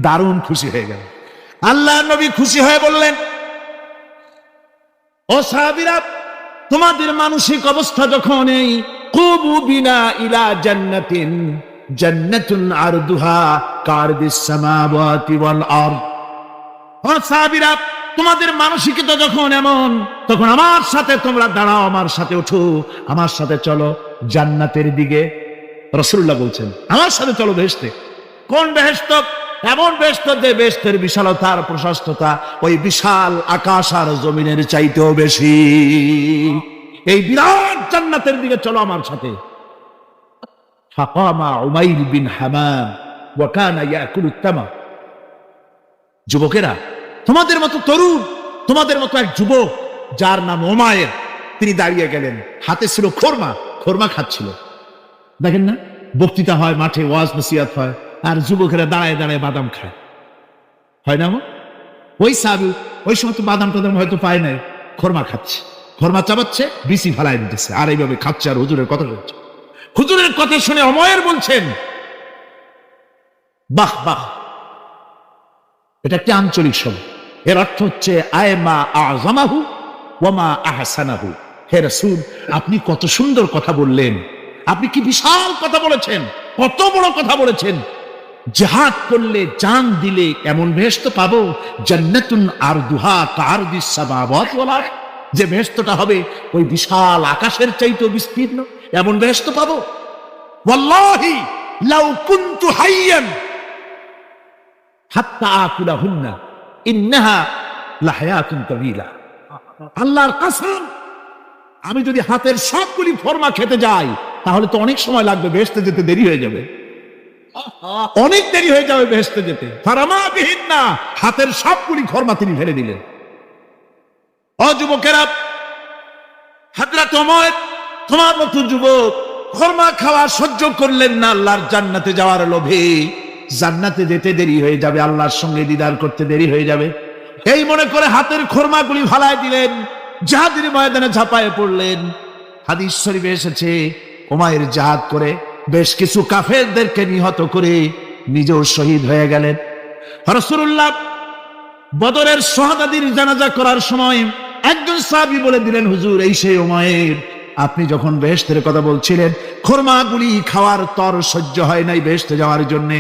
A: দারুণ খুশি হয়ে গেল। আল্লাহর নবী খুশি হয়ে বললেন, ও সাহাবীরা, তোমাদের মানসিক অবস্থা যখন এই কুবু বিনা ইলা জান্নাতিন জান্নাতুন আরদুহা কারদিস সামাওয়াতি ওয়াল আরদ। ও সাহাবীরা, তোমাদের মানসিকতা যখন এমন, তখন আমার সাথে তোমরা দাঁড়াও, আমার সাথে ওঠো, আমার সাথে চলো জান্নাতের দিকে। রাসূলুল্লাহ বলছেন আমার সাথে চলো বেহেশতে। কোন বেহেশত? এমন বেহেশত যে বেহেশতের বিশালতার প্রশস্ততা ওই বিশাল আকাশ আর জমিনের চাইতেও বেশি। এই বিরাট জান্নাতের দিকে চলো আমার সাথে। ফাকামা উমাইর বিন হামাম ওয়া কানা ইয়াকুলুত তামার। যুবকেরা, তোমাদের মতো তরুণ, তোমাদের মতো এক যুবক যার নাম উমাইর, তিনি দাঁড়িয়ে গেলেন, হাতে ছিল খোরমা, খোরমা খাচ্ছিল। দেখেন না, বক্তৃতা হয়, মাঠে ওয়াজ নসিহত হয়, আর যুবকেরা দাঁড়ায় দাঁড়ায় বাদাম খায়, হয় না? ওই সাহাবী ওই সময় তো বাদাম টাদাম হয়তো পায় নাই, খোরমা খাচ্ছে, খোরমা চাবাচ্ছে, বিসি ফালাই দিতেছে, আর এইভাবে খাচ্ছে আর হুজুরের কথা শুনছে। হুজুরের কথা শুনে উমাইর বলছেন, বাহ বাহ, এটা একটি আঞ্চলিক শব্দ, এর অর্থ হচ্ছে আয়মা আযমাহু ওয়া মা আহসানাহু। হে রাসূল, আপনি কত সুন্দর কথা বললেন, আপনি কি বিশাল কথা বলেছেন, কত বড় কথা বলেছেন। জিহাদ করলে, জান দিলে এমন বেহেশত পাবো, জান্নাতুন আরদুহা কারদিস সামাওয়াতি ওয়াল আরদ, যে বেহেশতটা হবে ওই বিশাল আকাশের চাইতেও বিস্তীর্ণ, এমন বেহেশত পাবো। ওয়াল্লাহি লাউ কুনতু হাইয়ান হাত্তা আকুলাহুন্না ইন্নাহা লাহায়াতুন তাওয়িলা। আল্লাহর কসম, আমি যদি হাতের সবগুলি ফরমা খেতে যাই তাহলে তো অনেক সময় লাগবে, বেহেশতে যেতে দেরি হয়ে যাবে, অনেক দেরি হয়ে যাবে বেহেশতে যেতে। ফারামা বিহিন্না, হাতের সবগুলি ফরমা তিনি ফেলে দিলেন। ও যুবকেরা, হযরত উমাইর তোমার মতো যুবক ফরমা খাওয়া সহ্য করলেন না আল্লাহর জান্নাতে যাওয়ার লোভে। জান্নাতে যেতে দেরি হয়ে যাবে, আল্লাহর সঙ্গে দিদার করতে দেরি হয়ে যাবে, এই মনে করে হাতের খোরমাগুলি ফালায় দিলেন, জিহাদের ময়দানে ঝাঁপায়ে পড়লেন। হাদিস শরীফে এসেছে, উমাইর জিহাদ করে বেশ কিছু কাফেরদেরকে নিহত করে নিজেও শহীদ হয়ে গেলেন। রাসূলুল্লাহ বদরের শহাদাদের জানাজা করার সময় একজন সাহাবী বলে দিলেন, হুজুর, এই সেই উমাইর, আপনি যখন বেহেশতের কথা বলছিলেন, খোরমাগুলি খাওয়ার তর সহ্য হয় নাই বেহেশতে যাওয়ার জন্য,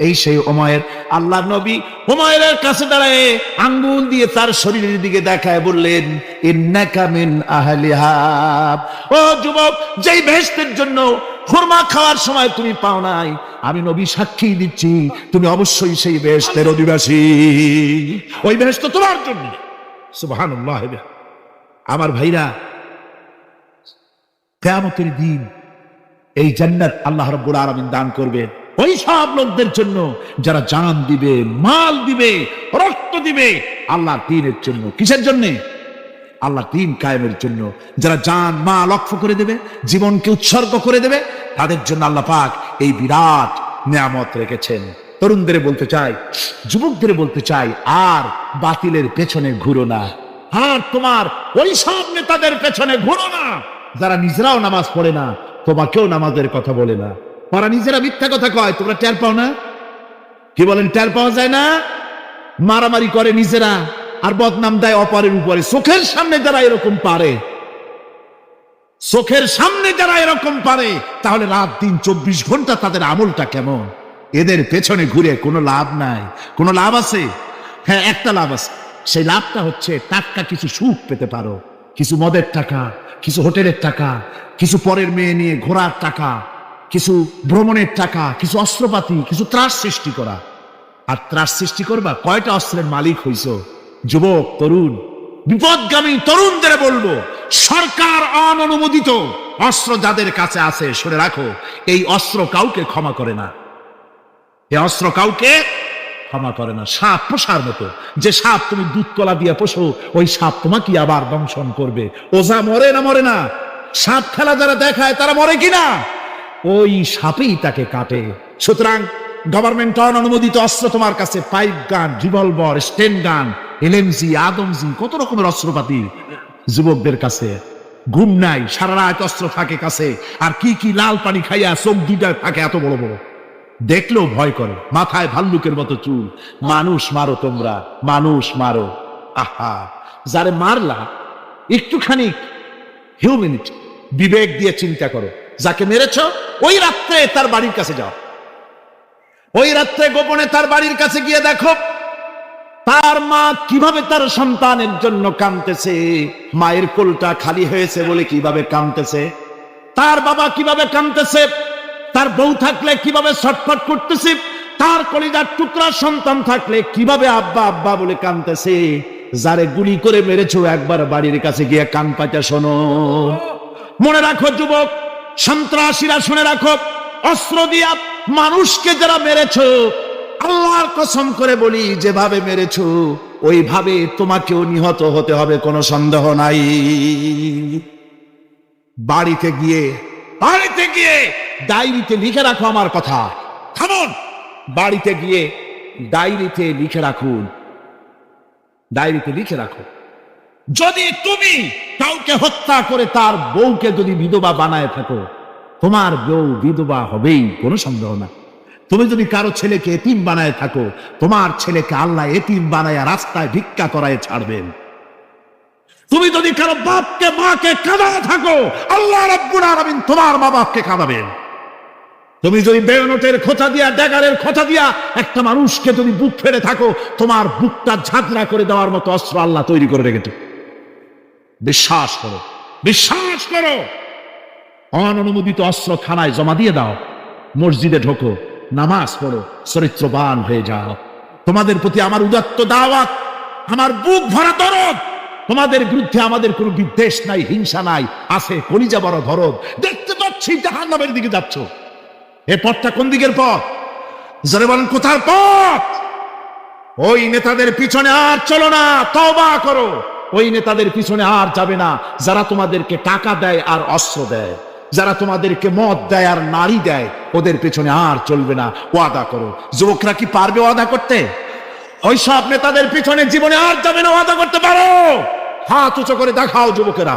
A: এই সেই উমাইর। আল্লাহর নবী উমাইরের কাছে দাঁড়ায় আঙ্গুল দিয়ে তার শরীরের দিকে দেখায় বললেন, ইন্নাকা মিন আহলিহা। ও যুবক, যেই বেহেশতের জন্য খোরমা খাওয়ার সময় তুমি পাও নাই, আমি নবী সাক্ষী দিচ্ছি তুমি অবশ্যই সেই বেহেশতের অধিবাসী, ওই বেহেশত তোমার জন্য। সুবহানাল্লাহ। আমার ভাইরা, কিয়ামতের দিন এই জান্নাত আল্লাহ রাব্বুল আলামিন দান করবেন ওই সব লোকদের জন্য যারা জান দিবে, মাল দিবে, রক্ত দিবে আল্লাহর দ্বীনের জন্য। কিসের জন্য? আল্লাহর দ্বীন কায়েমের জন্য। যারা জান মাল ওয়াকফ করে দেবে, জীবনকে উৎসর্গ করে দেবে, তাদের জন্য আল্লাহ পাক এই বিরাট নিয়ামত রেখেছেন। তরুণদের বলতে চাই, যুবকদের বলতে চাই, আর বাতিলের পেছনে ঘুরো না, আর তোমার ওই সব নেতাদের পেছনে ঘুরো না যারা নিজেরাও নামাজ পড়ে না, তোমাকেও নামাজের কথা বলে না। ওরা নিজেরা মিথ্যা কথা কয়, তোমরা টের পাও না? কি বলেন, টের পাওয়া যায় না? মারামারি করে নিজেরা আর বদনাম দেয় অপরের উপরে। চোখের সামনে যারা এরকম পারে, চোখের সামনে যারা এরকম পারে, তাহলে রাত দিন 24 ঘন্টা তাদের আমলটা কেমন? এদের পেছনে ঘুরে কোনো লাভ নাই। কোনো লাভ আছে? হ্যাঁ, একটা লাভ আছে। সেই লাভটা হচ্ছে টাটকা কিছু সুখ পেতে পারো, কিছু মদের টাকা, কিছু হোটেলের টাকা, কিছু পরের মেয়ে নিয়ে ঘোরার টাকা, কিছু ভ্রমণের টাকা, কিছু অস্ত্রপাতি, কিছু ত্রাস সৃষ্টি করা। আর ত্রাস সৃষ্টি করবা, কয়টা অস্ত্রের মালিক হইছো? যুবক, তরুণ, বিপদগামী তরুণদের বলবো, সরকার অননুমোদিত অস্ত্র যাদের কাছে আছে, শুনে রাখো, এই অস্ত্র কাউকে ক্ষমা করে না। এই অস্ত্র কাউকে ক্ষমা করে না। সাপ পোষার মতো, যে সাপ তুমি দুধ কলা দিয়ে পোষো, ওই সাপ তোমাকে আবার দংশন করবে। ওঝা মরে না মরে না? সাপ খেলা যারা দেখায় তারা মরে কিনা? ওই সাপেই তাকে কাটে। সুতরাং গভর্নমেন্ট অনুমোদিত অস্ত্র তোমার কাছে, পাইপ গান, রিভলভার, স্টেন গান, এলএমজি, আদমজি, কত রকমের অস্ত্রপাতি যুবকদের কাছে। ঘুম নাই, সারা রাত অস্ত্র থাকে কাছে, আর কি কি লাল পানি খাইয়া চোখ দুইটা থাকে এত বড় বড়, দেখলেও ভয় করে। মাথায় ভাল্লুকের মতো চুল। মানুষ মারো তোমরা, মানুষ মারো। আহা, যারে মারলা একটুখানি হিউম্যানিটি, বিবেক দিয়ে চিন্তা করো। যাকে মেরেছ ওই রাত্রে তার বাড়ির কাছে যাও, ওই রাত্রে গোপনে তার বাড়ির কাছে গিয়ে দেখো তার মা কিভাবে তার সন্তানের জন্য কাঁদতেছে, মায়ের কোলটা খালি হয়েছে বলে কিভাবে কাঁদতেছে, তার বাবা কিভাবে কাঁদতেছে, তার বউ থাকলে কিভাবে ছটফট করতেছে, তার কলিজার টুকরা সন্তান থাকলে কিভাবে আব্বা আব্বা বলে কাঁদতেছে। যারে গুলি করে মেরেছো একবার বাড়ির কাছে গিয়ে কান পাইটা শোনো। মনে রাখো যুবক, সন্ত্রাসীরা, শুনে রাখো, অস্ত্র দিয়া মানুষকে যারা মেরেছো, আল্লাহর কসম করে বলি, যেভাবে মেরেছো ওইভাবে তোমাকেও নিহত হতে হবে, কোনো সন্দেহ নাই। বাড়িতে গিয়ে ডায়েরিতে লিখে রাখো আমার কথা। থামুন, বাড়িতে গিয়ে ডায়েরিতে লিখে রাখুন, ডায়েরিতে লিখে রাখো। যদি তুমি কাউকে হত্যা করে তার বউকে যদি বিধবা বানায় থাকো, তোমার বউ বিধবা হবেই, কোনো সন্দেহ না। তুমি যদি কারো ছেলেকে এতিম বানায় থাকো, তোমার ছেলেকে আল্লাহ এতিম বানায় রাস্তায় ভিক্ষা করায় ছাড়বেন। তুমি যদি কারো বাপকে মাকে কাঁদায় থাকো, আল্লাহ রাব্বুল আলামিন তোমার মা বাপকে কাঁদাবেন। তুমি যদি বেয়নটের খোঁচা দিয়া, ড্যাগারের খোঁচা দিয়া একটা মানুষকে যদি বুক ফেড়ে থাকো, তোমার বুকটা ঝাঁঝরা করে দেওয়ার মতো অস্ত্র আল্লাহ তৈরি করে রেখেছে। বিশ্বাস করো, বিশ্বাস করো। অননুমোদিত অস্ত্র থানায় জমা দিয়ে দাও, মসজিদে ঢোকো, নামাজ পড়ো, চরিত্রবান হয়ে যাও। তোমাদের প্রতি আমার উদাত্ত দাওয়াত, আমার বুক ভরা দরদ। তোমাদের বিরুদ্ধে আমাদের কোনো বিদ্বেষ নাই, হিংসা নাই, আছে কলিজা বড় দরদ। দেখতে পাচ্ছি জাহান্নামের দিকে যাচ্ছ। এই পথটা কোন দিকের পথ? যারা বলেন কোথার পথ? ওই নেতাদের পিছনে আর চলো না, তওবা করো। ওই নেতাদের পিছনে আর যাবে না যারা তোমাদেরকে টাকা দেয় আর অস্ত্র দেয়, যারা তোমাদেরকে মদ দেয় আর নারী দেয়, ওদের পেছনে আর চলবে না। ওয়াদা করো। যুবকরা কি পারবে ওয়াদা করতে? ওই সব নেতাদের পিছনে জীবনে আর যাবে না। ওয়াদা করতে পারো? হাত উঁচু করে দেখাও যুবকেরা।